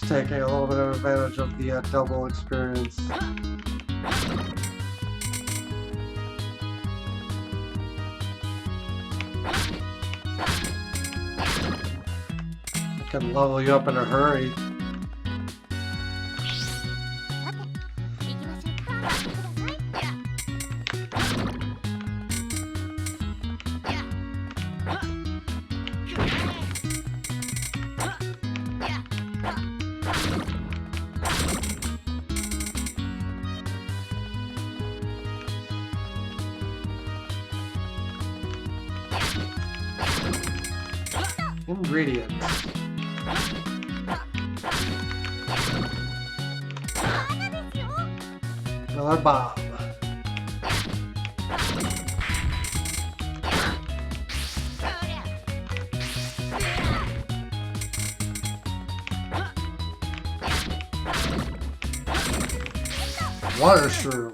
Taking a little bit of advantage of the double experience. I can level you up in a hurry. Ingredients. Another bomb. Water shroom.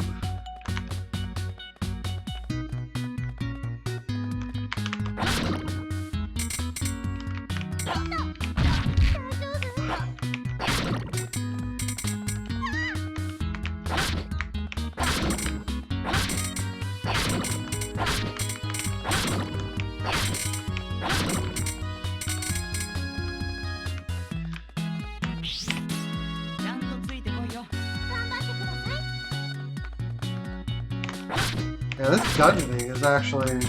Yeah, this dungeoning is actually...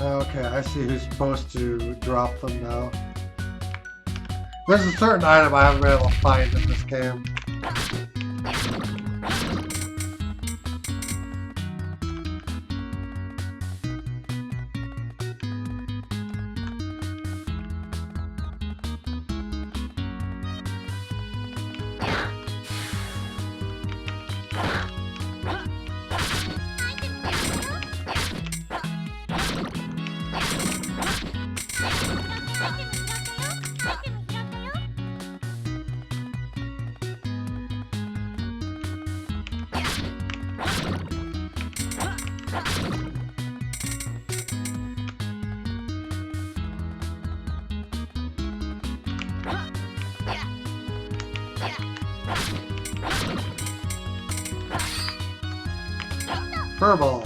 Okay, I see who's supposed to drop them now. There's a certain item I haven't been able to find in this game. Furball.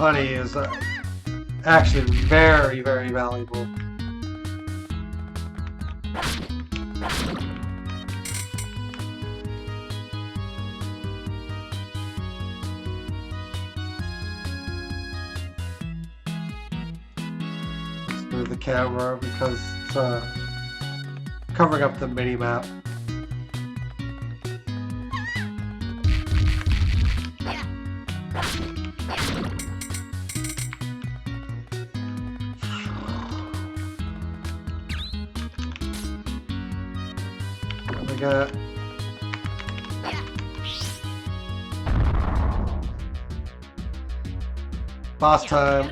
honey is actually very, very valuable. Let's move the camera because it's covering up the mini-map. We got boss time.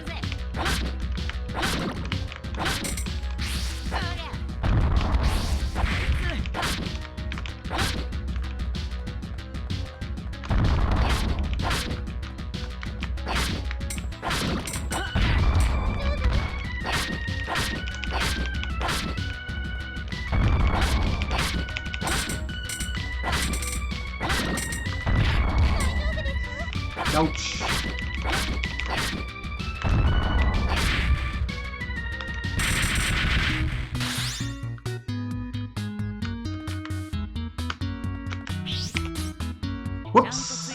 Ouch. Whoops.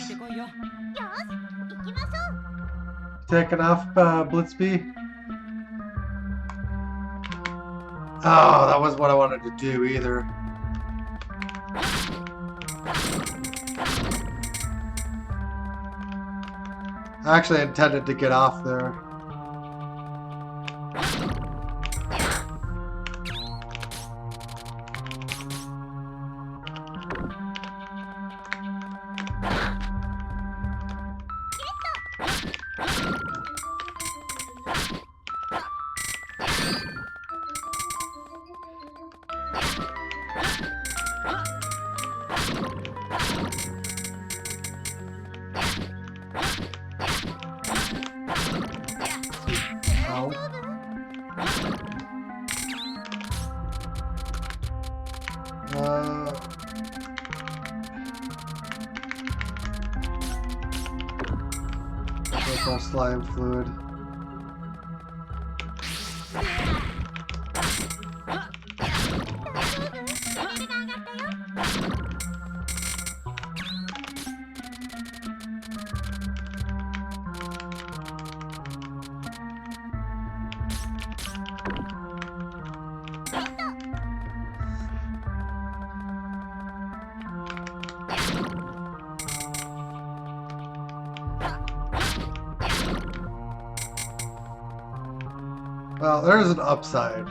Taking off Blitzby. Oh, that wasn't what I wanted to do either. I actually intended to get off there. With our slime fluid. Well, there's an upside.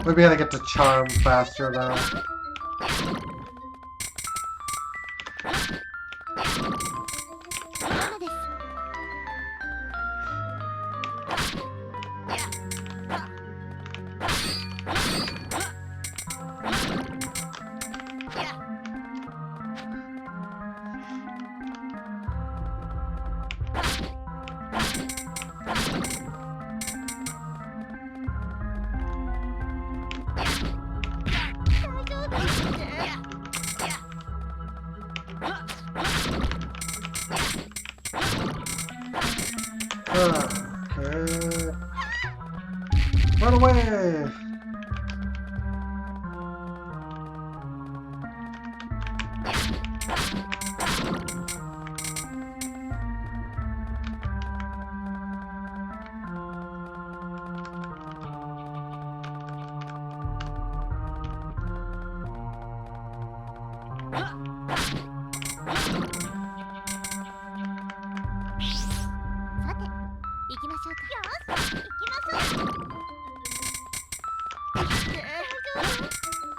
Maybe I get to charm faster now. Okay. Run away!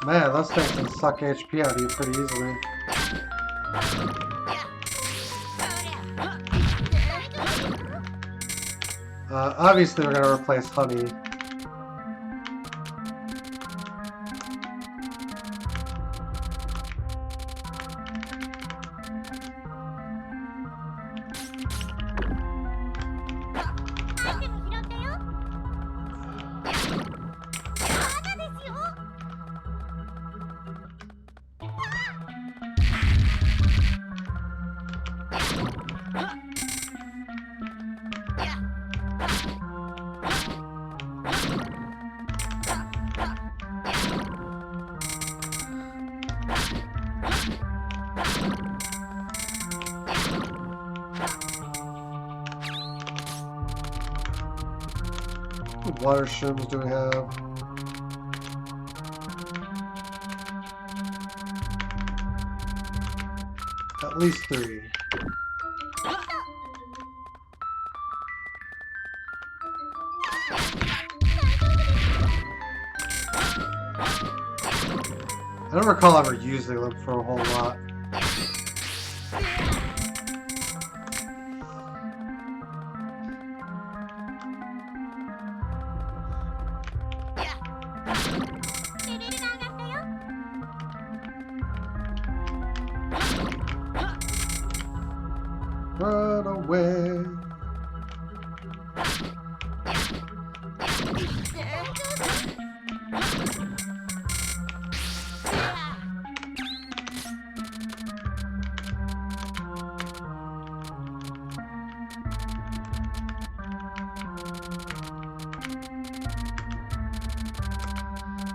Man, those things can suck HP out of you pretty easily. Obviously we're gonna replace honey. What water shrooms do we have? At least 3. I don't recall ever using them for a whole lot. Run away.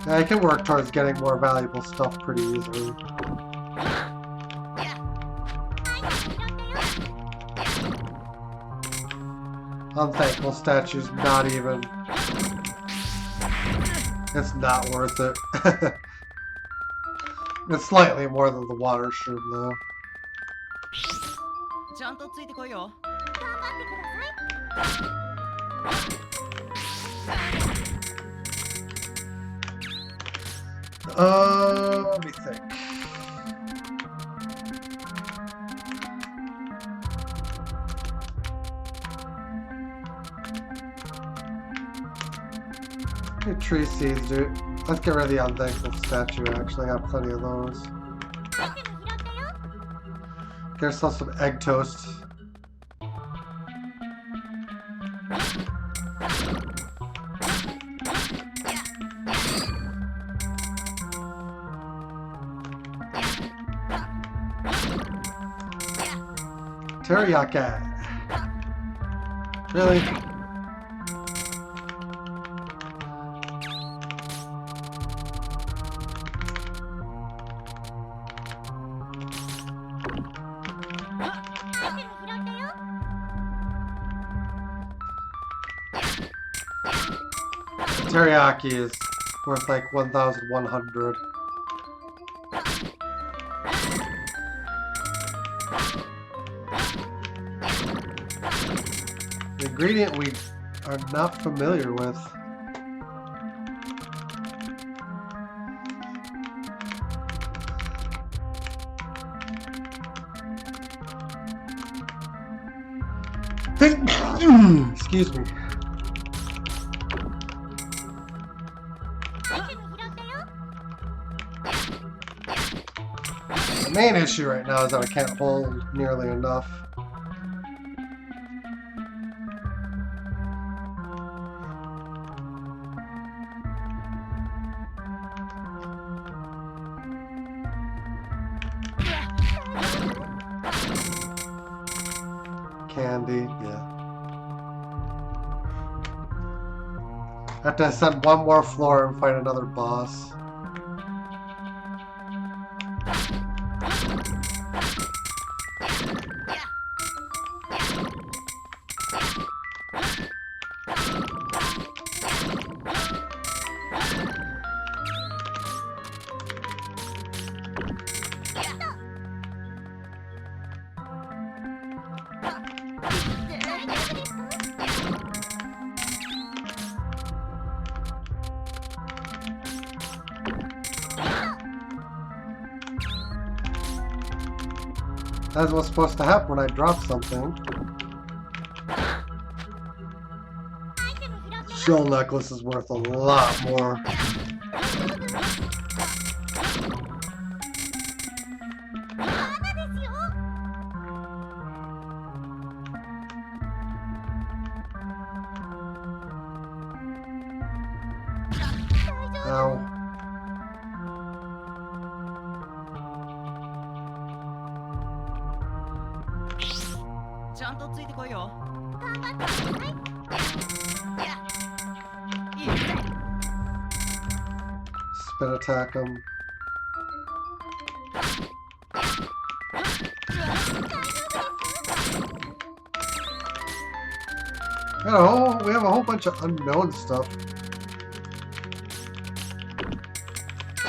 Yeah, I can work towards getting more valuable stuff pretty easily. Unthankful statues, not even. It's not worth it. It's slightly more than the water shroom, though. Let me think. Okay, tree seeds, dude. Let's get rid of the unthankful statue, actually. I have plenty of those. Get ourselves some egg toast. Teriyaki. Really? Teriyaki is worth like 1,100. The ingredient we are not familiar with. Excuse me. The main issue right now is that I can't hold nearly enough. Candy, yeah. I have to ascend one more floor and find another boss. That's what's supposed to happen when I drop something. Shell necklace is worth a lot more. Ow. Spin attack him. We have a whole bunch of unknown stuff.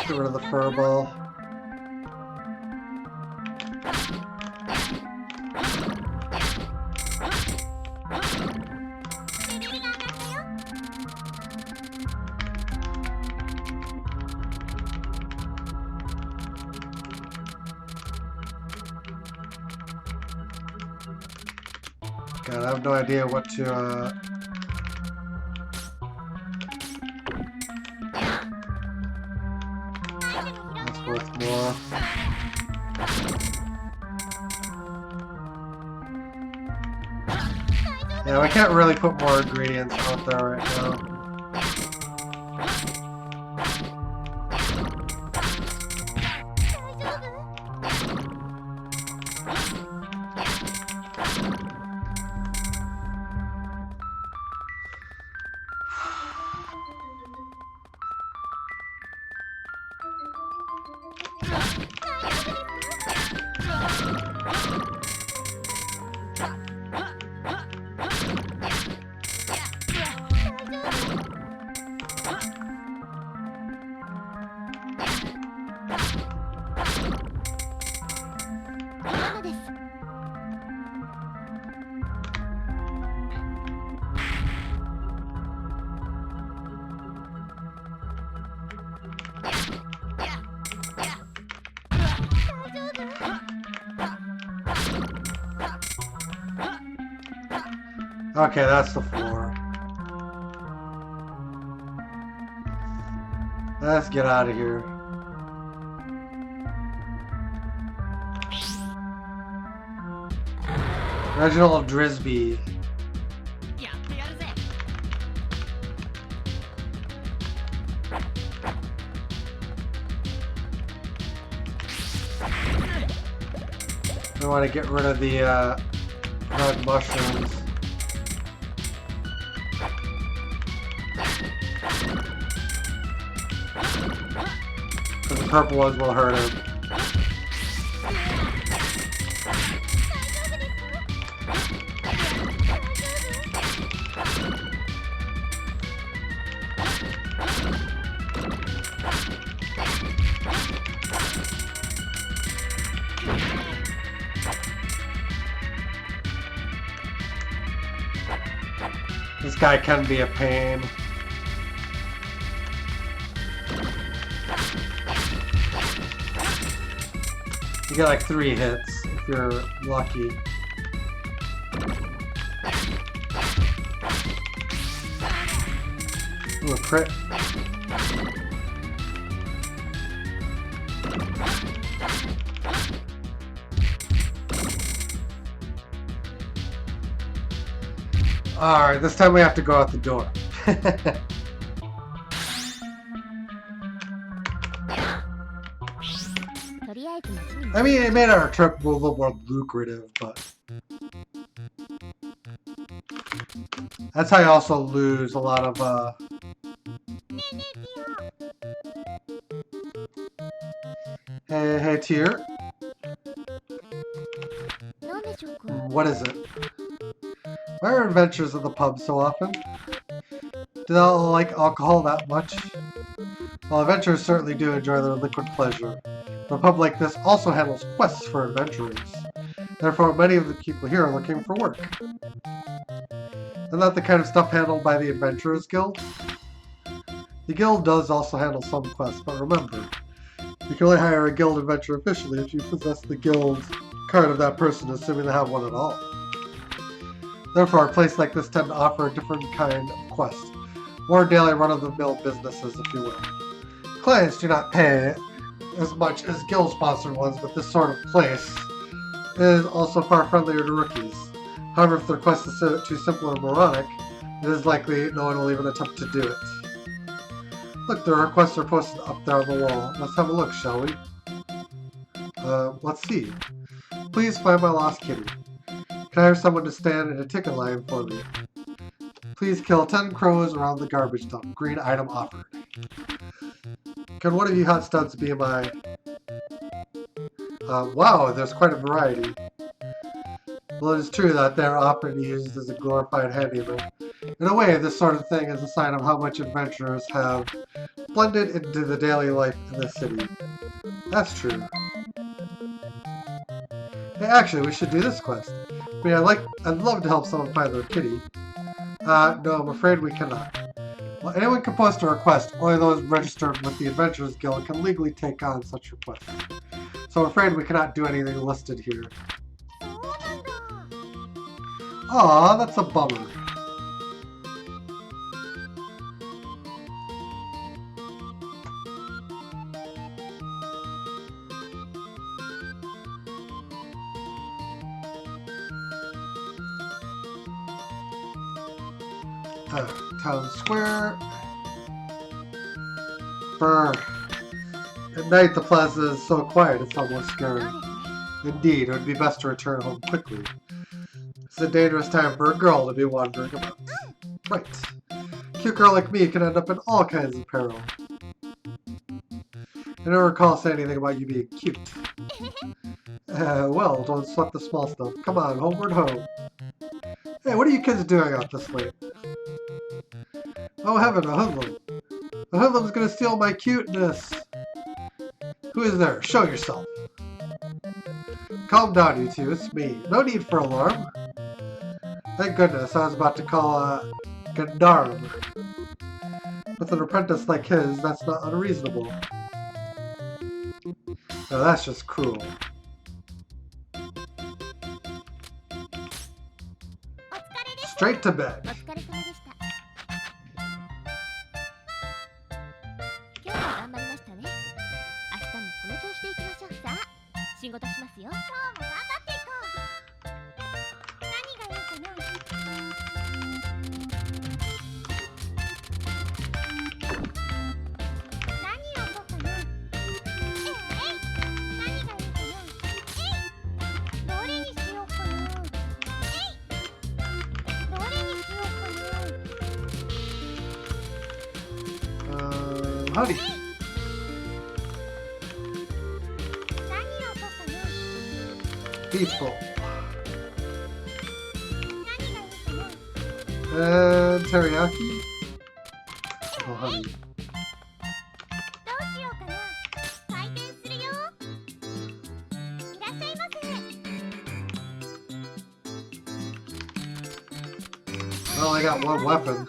Get rid of the furball. God, I have no idea what to, That's worth more. Yeah, we can't really put more ingredients out there right now. Okay, that's the floor. Let's get out of here. Reginald Drisby. We want to get rid of the red mushrooms. Because the purple ones will hurt him. This guy can be a pain. You get like 3 hits if you're lucky. Ooh, a crit. Alright, this time we have to go out the door. I mean, it made our trip a little more lucrative, but that's how you also lose a lot of, Hey, Tier. What is it? Why are adventures at the pub so often? Do they all like alcohol that much? Well, adventurers certainly do enjoy their liquid pleasure. But a pub like this also handles quests for adventurers. Therefore, many of the people here are looking for work. Isn't that the kind of stuff handled by the Adventurers Guild? The guild does also handle some quests, but remember, you can only hire a guild adventurer officially if you possess the guild card of that person, assuming they have one at all. Therefore, a place like this tends to offer a different kind of quest. More daily run-of-the-mill businesses, if you will. Clients do not pay as much as guild-sponsored ones, but this sort of place is also far friendlier to rookies. However, if the request is too simple or moronic, it is likely no one will even attempt to do it. Look, the requests are posted up there on the wall. Let's have a look, shall we? Let's see. Please find my lost kitty. Can I have someone to stand in a ticket line for me? Please kill 10 crows around the garbage dump. Green item offered. Can one of you hot studs be my... wow, there's quite a variety. Well, it is true that they're often used as a glorified handyman. In a way, this sort of thing is a sign of how much adventurers have blended into the daily life in the city. That's true. Hey, actually, we should do this quest. I mean, I'd love to help someone find their kitty. No, I'm afraid we cannot. Well, anyone can post a request. Only those registered with the Adventurers Guild can legally take on such requests. So I'm afraid we cannot do anything listed here. Aw, that's a bummer. Town Square. Brr. At night, the plaza is so quiet, it's almost scary. Indeed, it would be best to return home quickly. It's a dangerous time for a girl to be wandering about. Right. A cute girl like me can end up in all kinds of peril. I don't recall saying anything about you being cute. Well, don't sweat the small stuff. Come on, homeward home. Hey, what are you kids doing out this late? Oh heaven, a hoodlum. The hoodlum's gonna steal my cuteness. Who is there? Show yourself. Calm down, you two. It's me. No need for alarm. Thank goodness, I was about to call Gendarme. With an apprentice like his, that's not unreasonable. No, that's just cruel. Straight to bed. 仕事しますよ。今日も頑張っていこう。何がいいかな。何をこうかな。何がいいかな。どれにしようかな。どれにしようかな。Howdy. Peaceful. And teriyaki? Oh, honey. I only got one weapon.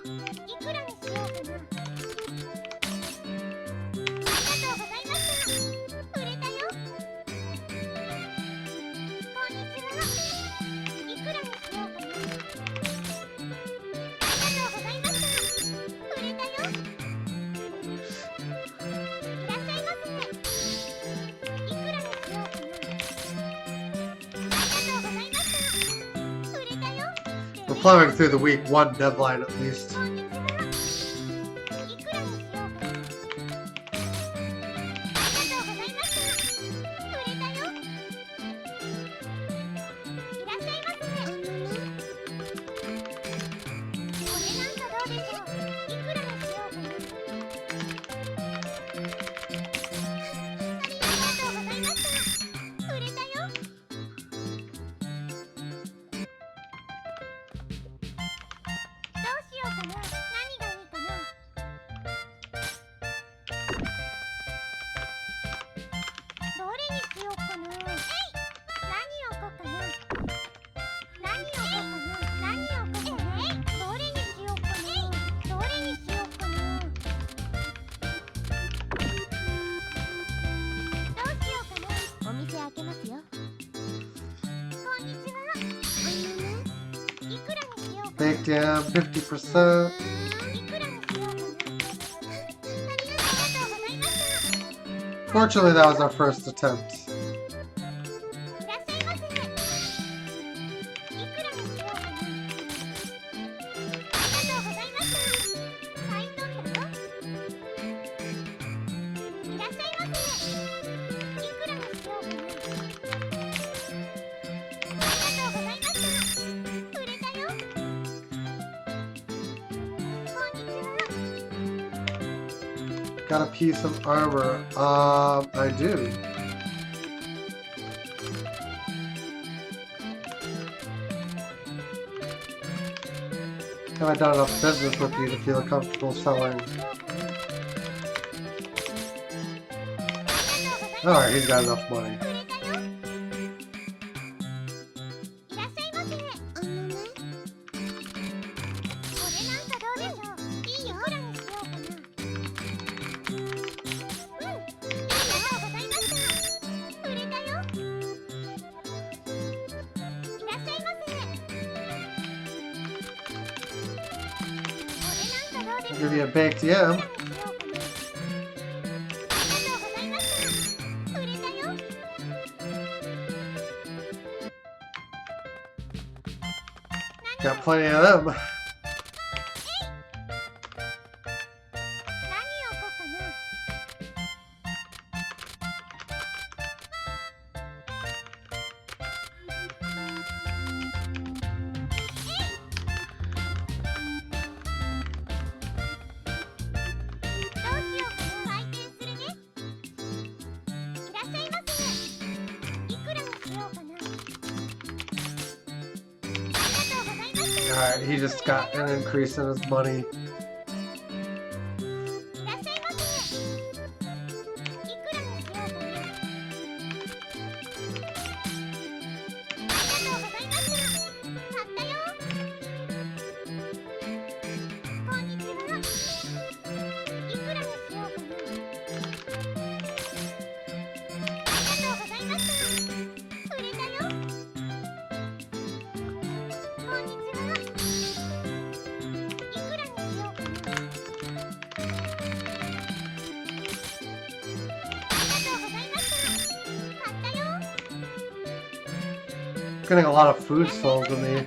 We're plowing through the week one deadline at least. Baked yam, 50%. Fortunately, that was our first attempt. Got a piece of armor. I do. Have I done enough business with you to feel comfortable selling? Alright, he's got enough money. I'll give you a baked yam. Got plenty of them. Alright, he just got an increase in his money. Getting a lot of food sold to me.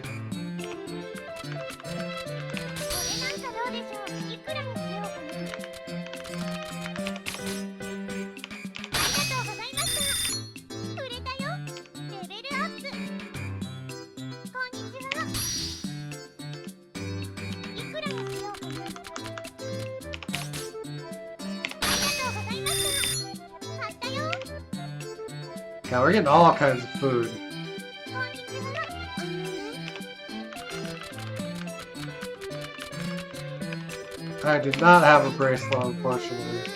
Yeah, we're getting all kinds of food. I do not have a bracelet, unfortunately.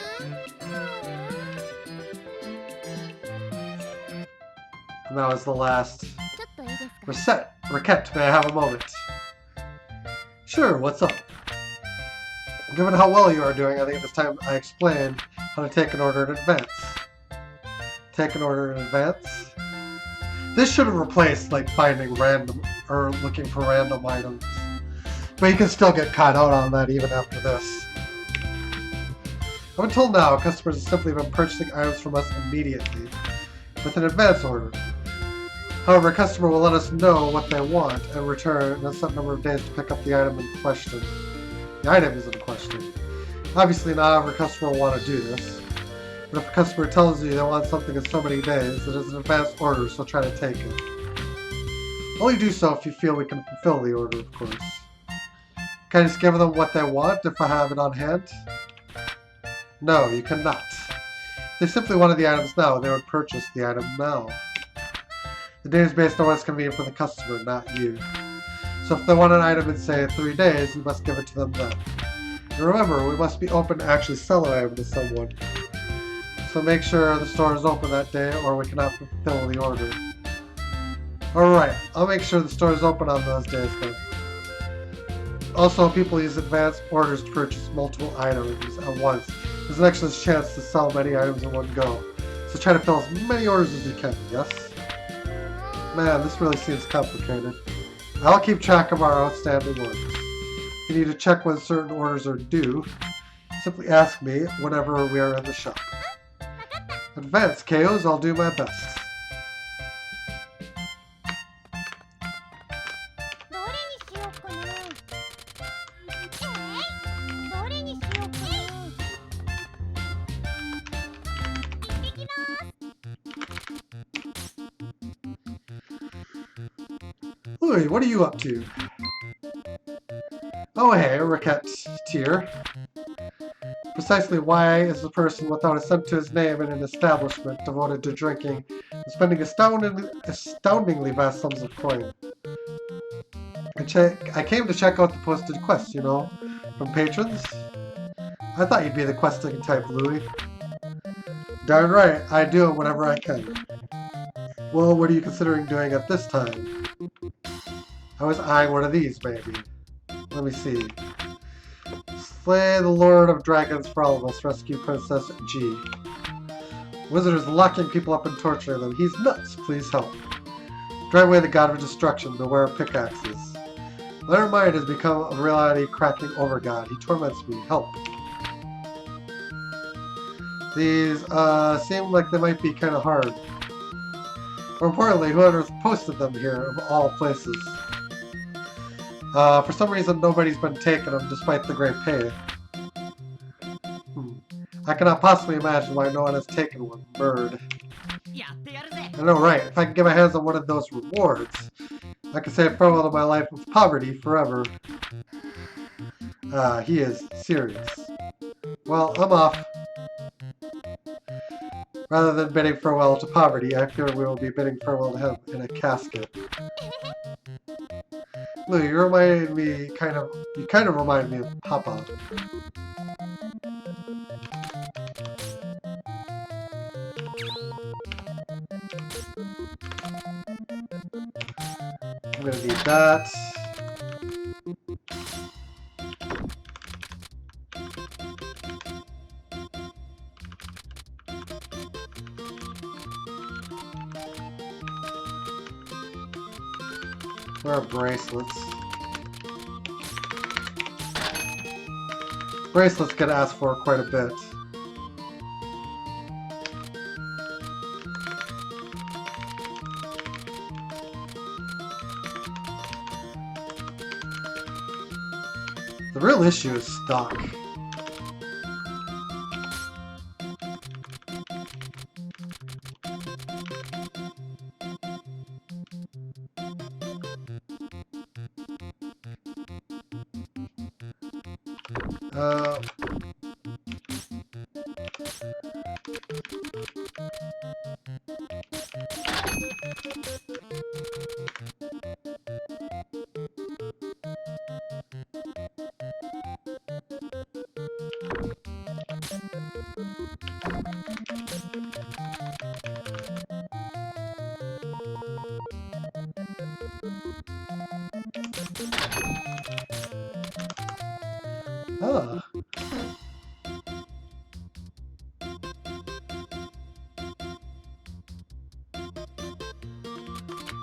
And that was the last. Recette, may I have a moment? Sure, what's up? Given how well you are doing, I think it's time I explain how to take an order in advance. Take an order in advance? This should have replaced, like, finding random, or looking for random items. But you can still get caught out on that even after this. Up until now, customers have simply been purchasing items from us immediately, with an advance order. However, a customer will let us know what they want and return in a set number of days to pick up the item in question. The item is in question. Obviously, not every customer will want to do this, but if a customer tells you they want something in so many days, it is an advance order, so try to take it. Only do so if you feel we can fulfill the order, of course. Can I just give them what they want if I have it on hand? No, you cannot. If they simply wanted the items now, they would purchase the item now. The date is based on what's convenient for the customer, not you. So if they want an item in, say, 3 days, you must give it to them then. And remember, we must be open to actually sell an item to someone. So make sure the store is open that day or we cannot fulfill the order. Alright, I'll make sure the store is open on those days then. Also, people use advance orders to purchase multiple items at once. There's an excellent chance to sell many items in one go. So try to fill as many orders as you can, yes? Man, this really seems complicated. I'll keep track of our outstanding orders. If you need to check when certain orders are due, simply ask me whenever we are in the shop. Advance KOs, I'll do my best. Louis, what are you up to? Oh hey, Recettear. Precisely why is a person without a cent to his name in an establishment devoted to drinking and spending astoundingly vast sums of coin? I came to check out the posted quests, you know, from patrons. I thought you'd be the questing type, Louis. Darn right, I do it whenever I can. Well, what are you considering doing at this time? I was eyeing one of these, maybe. Let me see. Slay the Lord of Dragons for all of us. Rescue Princess G. Wizard is locking people up and torturing them. He's nuts. Please help. Drive away the god of destruction. Beware of pickaxes. My mind has become a reality-cracking overgod. He torments me. Help. These seem like they might be kind of hard. More importantly, whoever's posted them here, of all places. For some reason, nobody's been taking them despite the great pay. I cannot possibly imagine why no one has taken one. Bird. I know, right? If I can get my hands on one of those rewards, I can say farewell to my life of poverty forever. He is serious. Well, I'm off. Rather than bidding farewell to poverty, I fear we will be bidding farewell to him in a casket. Lou, you kind of remind me of Papa. I'm gonna need that. Where are bracelets? Bracelets get asked for quite a bit. The real issue is stock. Oh.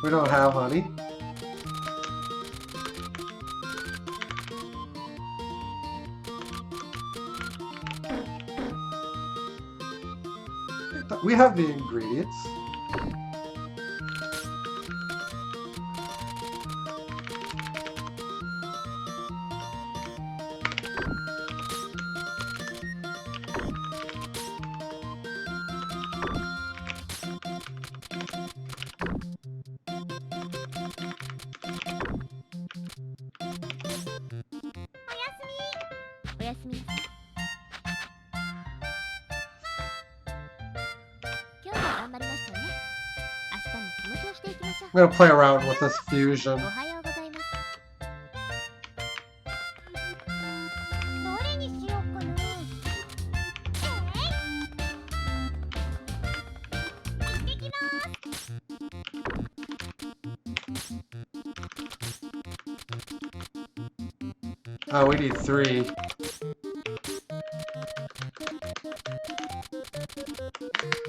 We don't have honey. We have the ingredients. I'm gonna play around with this fusion. Oh, we need 3.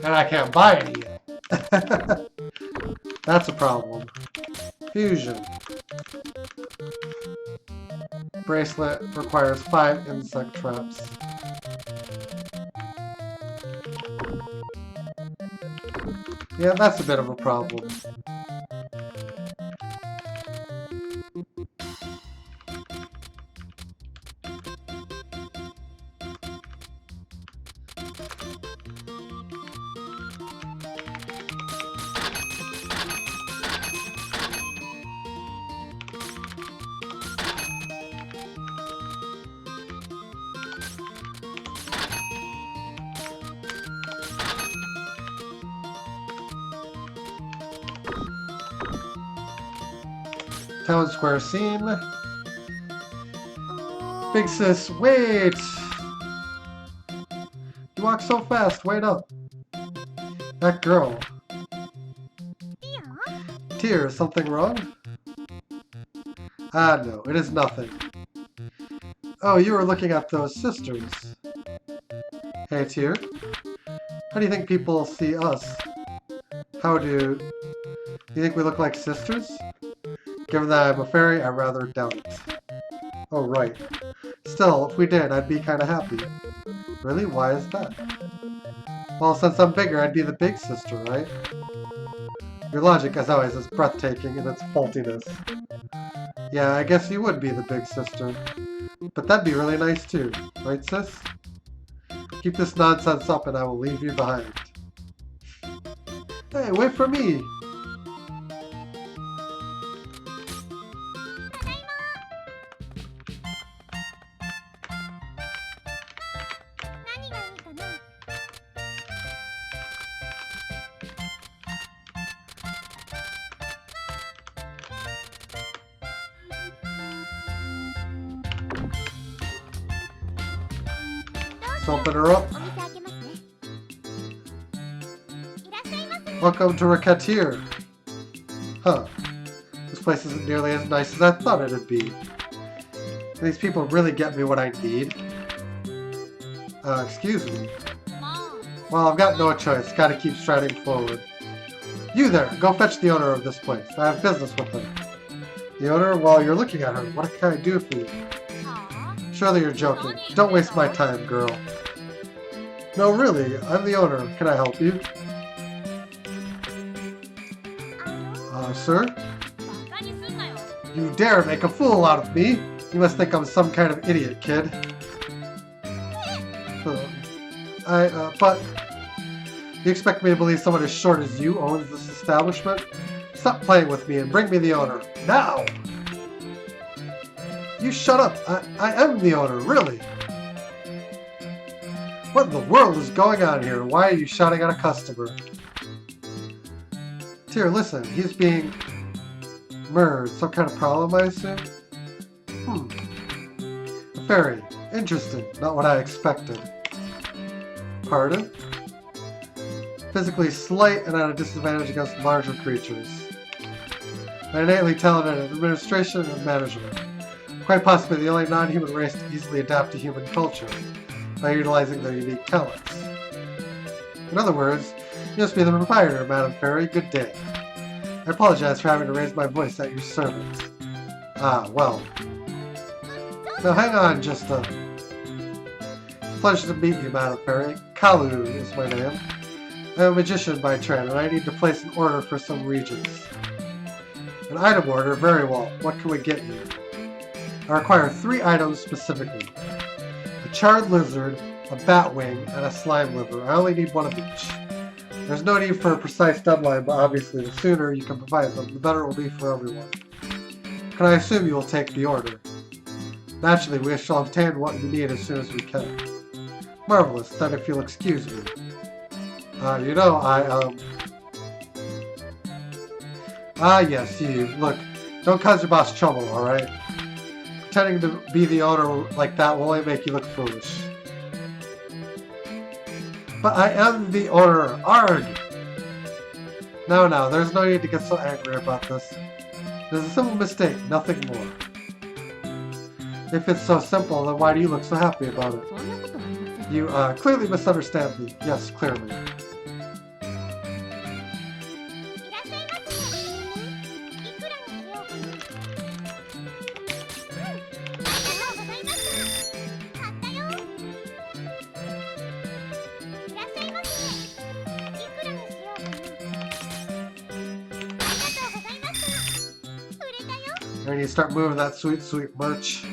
And I can't buy any yet. That's a problem. Fusion. Bracelet requires 5 insect traps. Yeah, that's a bit of a problem. Town square scene. Big sis, wait! You walk so fast, wait up. That girl. Tear, is something wrong? Ah, no, it is nothing. Oh, you were looking at those sisters. Hey, Tear. How do you think people see us? How do you think we look like sisters? Given that I'm a fairy, I rather doubt it. Oh, right. Still, if we did, I'd be kinda happy. Really? Why is that? Well, since I'm bigger, I'd be the big sister, right? Your logic, as always, is breathtaking in its faultiness. Yeah, I guess you would be the big sister. But that'd be really nice too, right, sis? Keep this nonsense up and I will leave you behind. Hey, wait for me! Let's open her up. Welcome to Recettear. Huh. This place isn't nearly as nice as I thought it'd be. These people really get me what I need. Excuse me. Well, I've got no choice. Gotta keep striding forward. You there, go fetch the owner of this place. I have business with him. The owner? Well, you're looking at her. What can I do for you? Surely you're joking. Don't waste my time, girl. No, really, I'm the owner. Can I help you? Sir? You dare make a fool out of me? You must think I'm some kind of idiot, kid. But... You expect me to believe someone as short as you owns this establishment? Stop playing with me and bring me the owner. Now! You shut up. I am the owner, really. What in the world is going on here? Why are you shouting at a customer? Tear, listen. He's being murdered. Some kind of problem, I assume? A fairy. Interesting. Not what I expected. Pardon? Physically slight and at a disadvantage against larger creatures. I'm innately talented in administration and management. Quite possibly the only non-human race to easily adapt to human culture by utilizing their unique talents. In other words, you must be the proprietor, Madam Fairy. Good day. I apologize for having to raise my voice at your servant. Ah, well. Now hang on just a... It's a pleasure to meet you, Madam Fairy. Kalu is my name. I'm a magician by trade, and I need to place an order for some regions. An item order? Very well. What can we get you? I require 3 items specifically. A charred lizard, a bat wing, and a slime liver. I only need 1 of each. There's no need for a precise deadline, but obviously the sooner you can provide them, the better it will be for everyone. Can I assume you will take the order? Naturally, we shall obtain what you need as soon as we can. Marvelous. Then if you'll excuse me. You know, Ah, yes, you. Look, don't cause your boss trouble, alright? Pretending to be the owner like that will only make you look foolish. But I am the owner! Arg! No, there's no need to get so angry about this. It is a simple mistake, nothing more. If it's so simple, then why do you look so happy about it? You, clearly misunderstand me. Yes, clearly. And you start moving that sweet, sweet merch.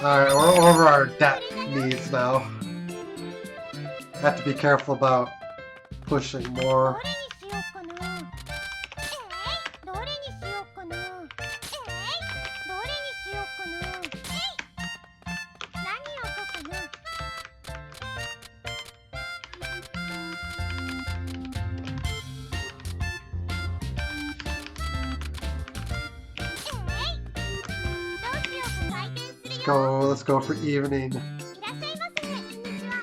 Alright, we're over our debt needs now. Have to be careful about pushing more. どれにしようかな。どれにしようかな。どれにしようかな。何を書くかな。Let's go for evening. いらっしゃいませ。こんにちは。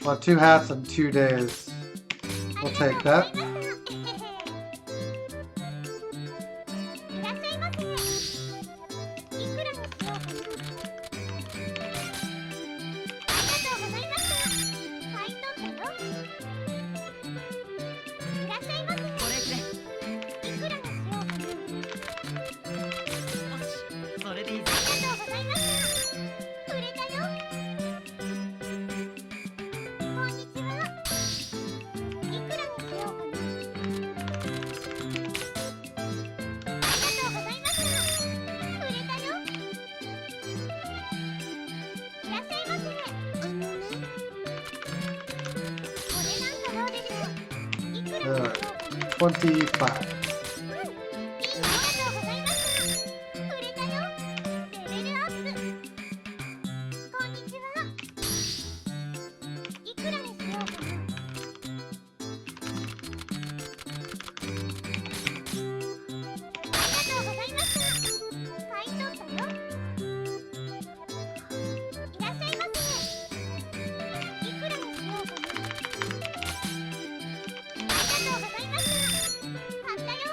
Want 2 hats in 2 days. We'll take that. いらっしゃいませ。いくらにしようかな。ありがとうございました。買い取ったよ。いらっしゃいませ。これくれ。いくらにしようかな。それでいい。ありがとうございました。売れたよ。こんにちは。いくらにしようかな。ありがとうございました。売れたよ。いらっしゃいませ。これなんかどうでしょう。いくらにしようかな。 25. いいよ。ありがとうございました。売れたよ。レベルアップ。こんにちは。いくらにしようかな。ありがとうございました。買い取ったよ。いらっしゃいませ。いくらにしようかな。ありがとうございました。買ったよ。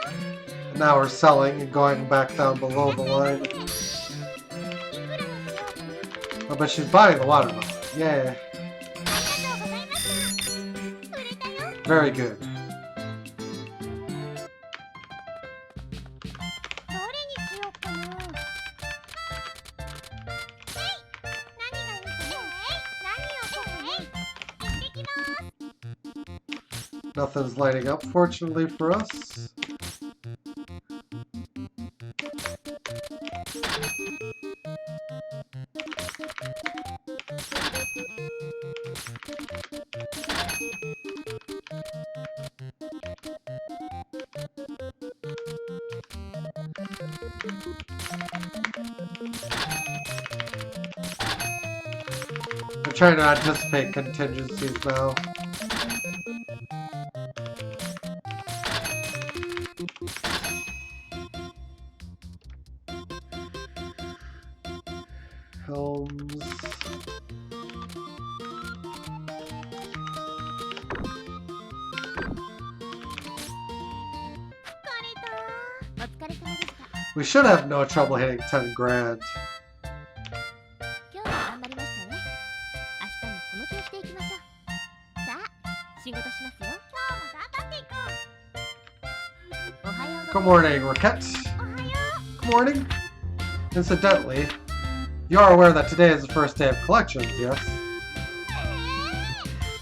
Now we're selling and going back down below the line. いくらにしようかな。 Oh, but she's buying the watermelon. Yay. ありがとうございました。売れたよ。 Very good. どれにしようかな。何がいいかな。何を買う。行ってきます。 Nothing's lighting up, fortunately for us. I'm trying to anticipate contingencies now. Helms. お疲れ様でした。 We should have no trouble hitting 10 grand. 今日も頑張りましたね。明日もこの調子でいきましょう。さあ、仕事しますよ。今日も頑張っていこう。おはようござい Good ます。 morning, Recettear. おはよ Good morning. Incidentally, you are aware that today is the first day of collections, yes?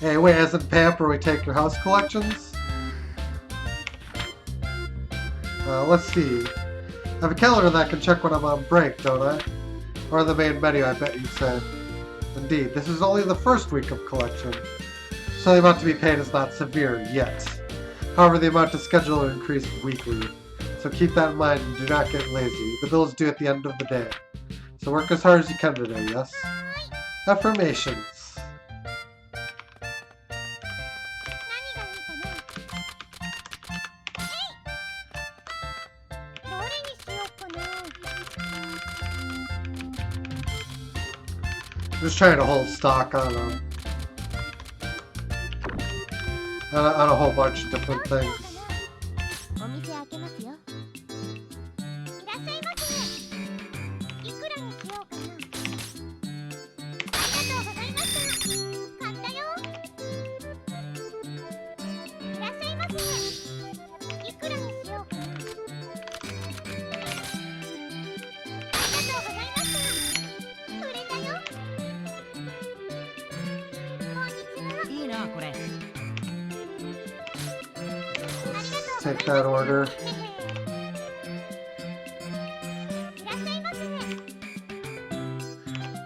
う。 Hey, wait, isn't Pamp where we take your house collections? Let's see. I have a calendar that can check when I'm on break, don't I? Or the main menu, I bet you said. Indeed, this is only the first week of collection, so the amount to be paid is not severe yet. However, the amount to schedule will increase weekly, so keep that in mind and do not get lazy. The bill is due at the end of the day, so work as hard as you can today, yes? Affirmations. 何がいいかな。どれにしようかな。 I'm just trying to hold stock on on a whole bunch of different things. お店開けますよ。いらっしゃいませ。いくらにしようかな。ありがとうございました。買ったよ。いらっしゃいませ。いくらにしようかな。ありがとうございました。売れたよ。こんにちは。いいなこれ。 Take that order. いらっしゃいませ。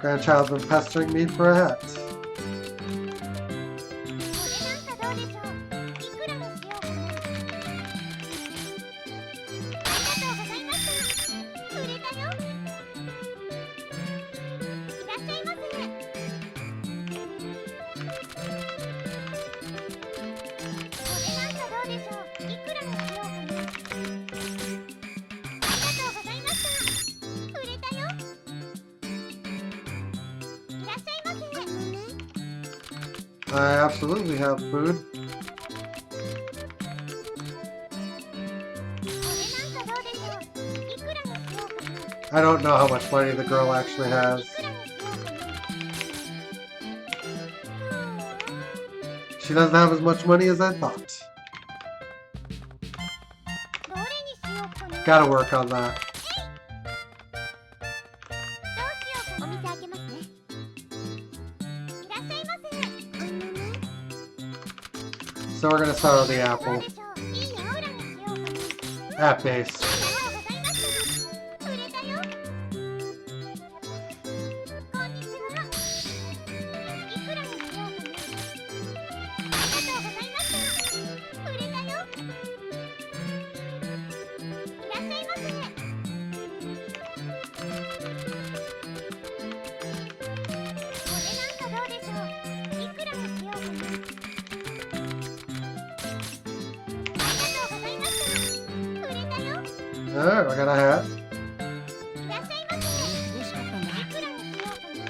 Grandchild's been pestering me for a hat. これなんかどうでしょう。いくらにしようかな。ありがとうございました。売れたよ。いらっしゃいませ。これなんかどうでしょう。いくらにしようかな。ありがとうございました。売れたよ。いらっしゃいませ。 I absolutely have food. これなんかどうでしょう。いくらにしようかな。 I don't know how much money the girl actually has. いくらにしようかな。 She doesn't have as much money as I thought. どれにしようかな。 Gotta work on that. どうしようかな。お店開けますね。いらっしゃいませ。 So we're gonna start on the どう apple. でしょう。いいアウラにしようかな。 App base. ありがとうございました。売れたよ。こんにちは。いくらにしようかな。ありがとうございました。売れたよ。いらっしゃいませ。これなんかどうでしょう。いくらにしようかな。ありがとうございました。売れたよ。 Alright, I got a hat. いらっしゃいませ。美味しかったんだ。いくらにしようかな。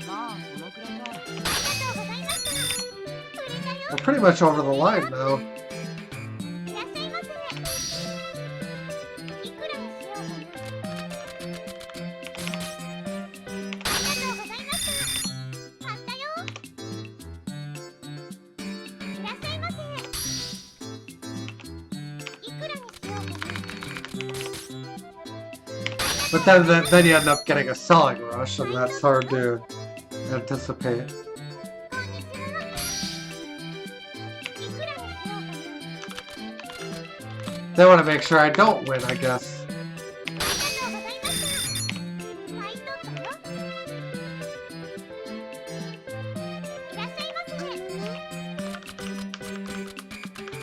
まあ、そのくらいか。ありがとうございました。売れたよ。 We're pretty much over the line now. いらっしゃいませ。いくらにしようかな。ありがとうございました。買ったよ。いらっしゃいませ。いくらにしようかな。 But then you end up getting a selling rush, and that's hard to anticipate. こんにちは。いくらにしようかな。 They want to make sure I don't win, I guess. ありがとうございました。買い取ったよ。いらっしゃいませ。これな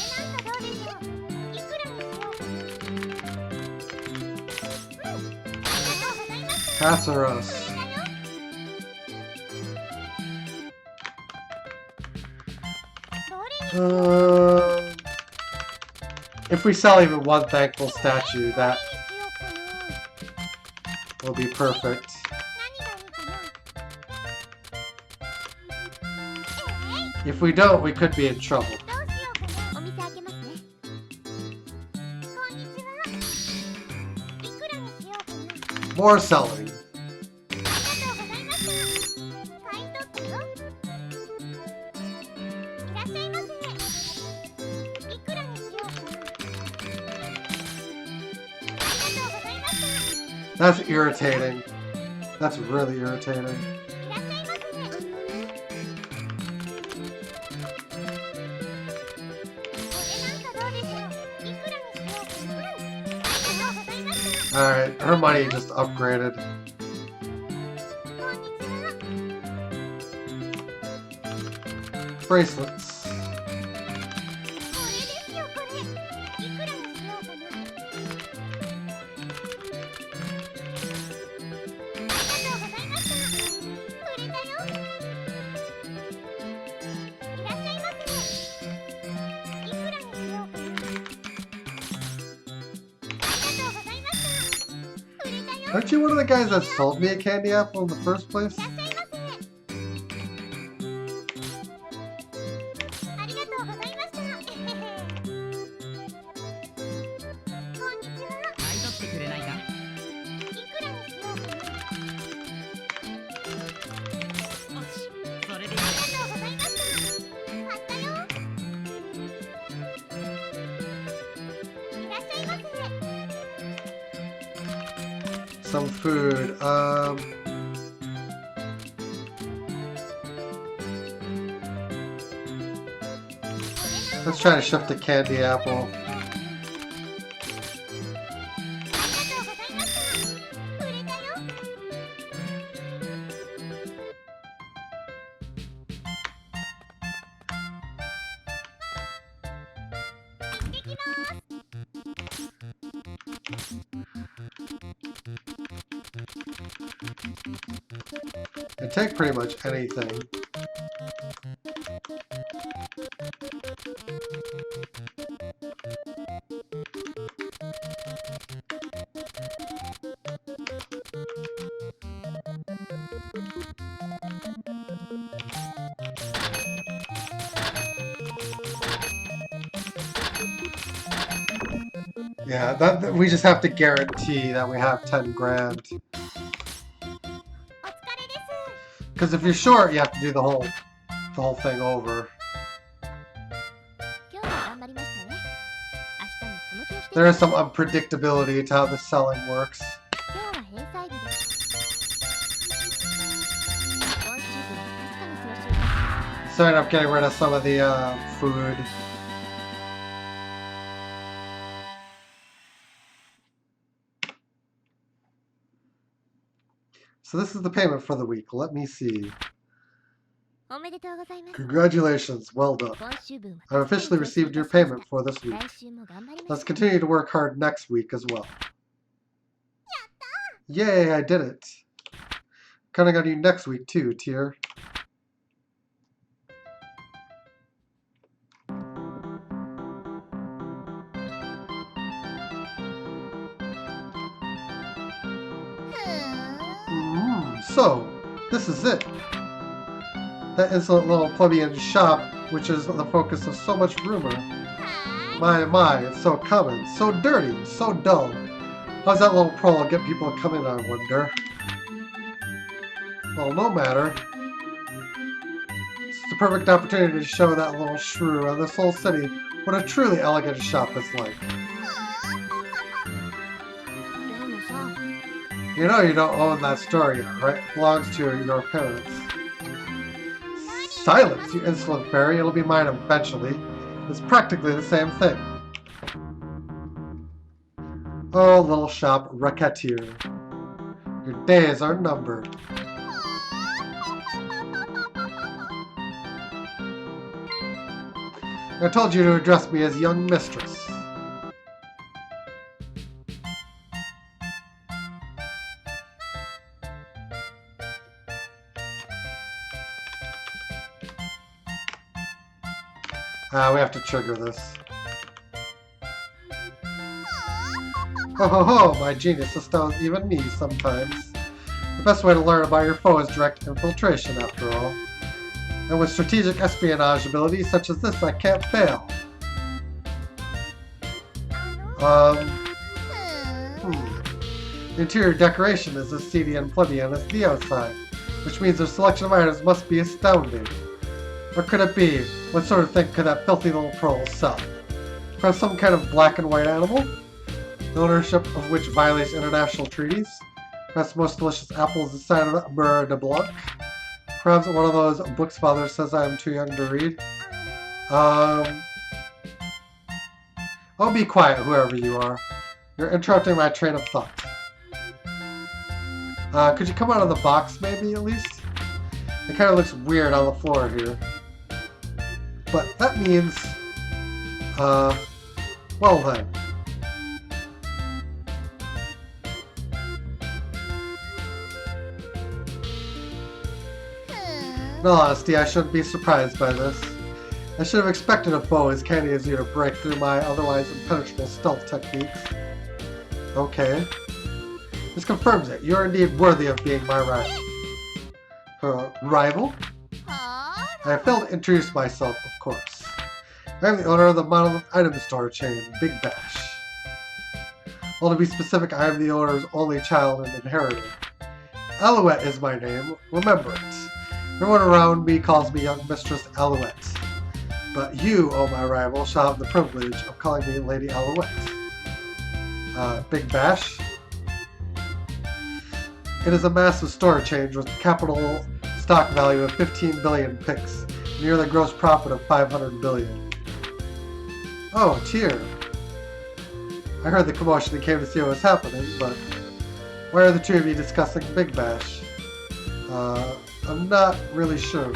んかどうでしょう。いくらにしようかな。ありがとうございました。 Hats or 売 us. れたよ。 どれに If we sell even one thankful statue, that しようかな。 will be perfect. 何がいいかな。 If we don't, we could be in trouble. どうしようかな。お店開けますね。こんにちは。いくらにしようかな。 More selling. ありがとうございました。買い取ったよ。いらっしゃいませ。いくらにしようかな。ありがとうございました。 That's irritating. That's really irritating. いらっしゃいませ。これなんかどうでしょう。いくらにしようかな。ありがとうございました。 Alright, her money just upgraded. こんにちは。 Bracelets. これですよ、これ。いくらにしようかな。ありがとうございました。売れたよ。いらっしゃいませ。いくらにしようかな。ありがとうございました。売れたよ。 Aren't you one of the guys that sold me a candy apple in the first place? いらっしゃいませ。ありがとうございました。こんにちは。買い取ってくれないか。いくらにしようかな。よし、それでいい。ありがとうございました。買ったよ。いらっしゃいませ。 Some food. Let's try to shift to candy apple. ありがとうございました。売れたよ。I take pretty much anything. Yeah, that we just have to guarantee that we have 10 grand. お疲れです。 Because if you're short, you have to do the whole thing over. 今日も頑張りましたね。明日もこの調子で。 There is some unpredictability to how the selling works. 今日は返済日です。今週分は確かにそうしよう。 So I end up getting rid of some of the food. So this is the payment for the week. Let me see. おめでとうございます。 Congratulations, well done. 今週分は I've officially received your payment for this week. 来週も頑張りま Let's す。 continue to work hard next week as well. Yay, I did it. Counting on you next week too, Tier. So, this is it. That insolent little plebeian shop, which is the focus of so much rumor. My, it's so common, so dirty, so dull. How's that little prole get people to come in, I wonder? Well, no matter. It's the perfect opportunity to show that little shrew and this whole city what a truly elegant shop is like. でもさ、 You know you don't own that store yet, right? It belongs to your parents. Silence, you insolent fairy. It'll be mine eventually. It's practically the same thing. Oh, little shop, Recettear. Your days are numbered. I told you to address me as young mistress. We have to trigger this. Ho ho ho, my genius astounds even me sometimes. The best way to learn about your foe is direct infiltration, after all. And with strategic espionage abilities such as this, I can't fail. The interior decoration is as seedy and plebeian as the outside, which means their selection of items must be astounding. What could it be? What sort of thing could that filthy little prole sell? Perhaps some kind of black and white animal? The ownership of which violates international treaties? Perhaps the most delicious apple is the sign of Beurre de Blanc? Perhaps one of those books father says I am too young to read? Oh, be quiet, whoever you are. You're interrupting my train of thought. Could you come out of the box, maybe, at least? It kind of looks weird on the floor here. But that means, well then. In all honesty, I shouldn't be surprised by this. I should have expected a foe as canny as you to break through my otherwise impenetrable stealth techniques. Okay. This confirms it. You're indeed worthy of being my rival. Rival? I have failed to introduce myself, of course. I am the owner of the monolith item store chain, Big Bash. Well, to be specific, I am the owner's only child and inheritor. Alouette is my name, remember it. Everyone around me calls me young Mistress Alouette. But you, oh my rival, shall have the privilege of calling me Lady Alouette. Big Bash? It is a massive store change with capital stock value of 15 billion pix, and yearly gross profit of 500 billion. Oh, Tier. I heard the commotion and came to see what was happening, but why are the two of you discussing Big Bash? I'm not really sure.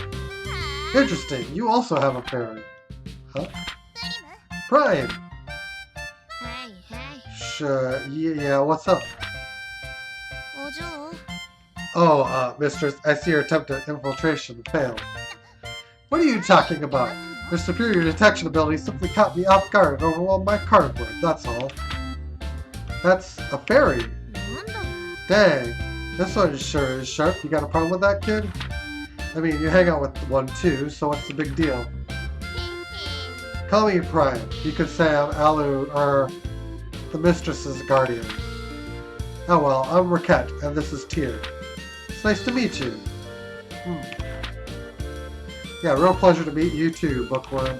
Interesting, you also have a parent. Huh? Prime! Yeah, what's up? お嬢 Oh, mistress, I see your attempt at infiltration failed. What are you talking about? Your superior detection ability simply caught me off guard and overwhelmed my cardboard, that's all. That's a fairy. なんだろう Dang, this one sure is sharp. You got a problem with that, kid? I mean, you hang out with one too, so what's the big deal? Call me Prime. You could say I'm Alu, or the mistress's guardian. Oh well, I'm Recettear, and this is Tear. It's nice to meet you. Yeah, real pleasure to meet you too, Bookworm.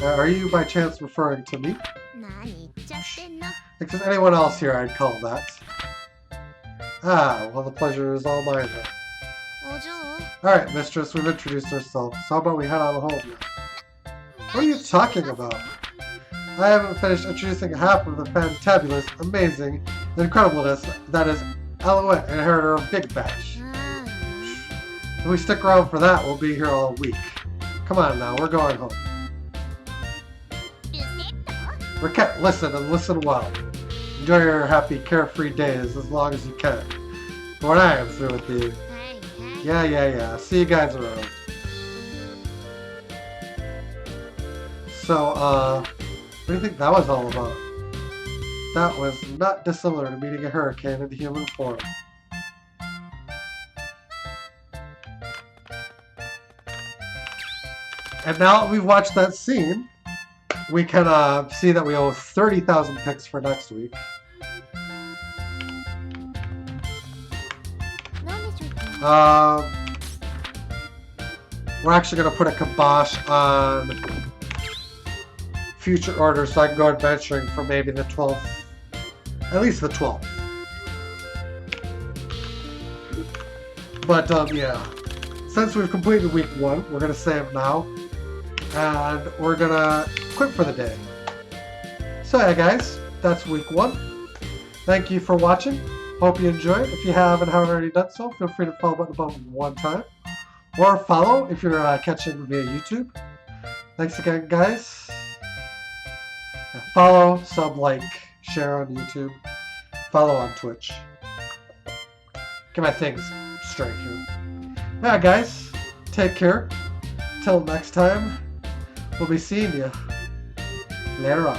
Are you by chance referring to me? 何言っちゃってんの If there's anyone else here, I'd call that. Ah, well the pleasure is all mine then. お嬢 Alright, mistress, we've introduced ourselves, so how about we head on home now? What are you talking about? I haven't finished introducing half of the fantabulous, amazing, incredibleness that is Alouette, inheritor of Big Bash. あ If we stick around for that, we'll be here all week. Come on now, we're going home. ルセット Recette, listen and listen well. Enjoy your happy, carefree days as long as you can. But when I am through with you, はいはい yeah. See you guys around. So, what do you think that was all about? That was not dissimilar to meeting a hurricane in human form. And now that we've watched that scene, we can see that we owe 30,000 picks for next week. なんでしょうか We're actually going to put a kibosh on future orders so I can go adventuring for maybe the 12th. At least the 12th. But, yeah. Since we've completed week 1, we're going to save now. And we're going to quit for the day. So, yeah, guys. That's week 1. Thank you for watching. Hope you enjoyed. If you haven't already done so, feel free to follow the button above one time. Or follow if you're catching via YouTube. Thanks again, guys. Follow, sub, like, share on YouTube. Follow on Twitch. Get my things straight here. Yeah, guys. Take care. Till next time, we'll be seeing you later on.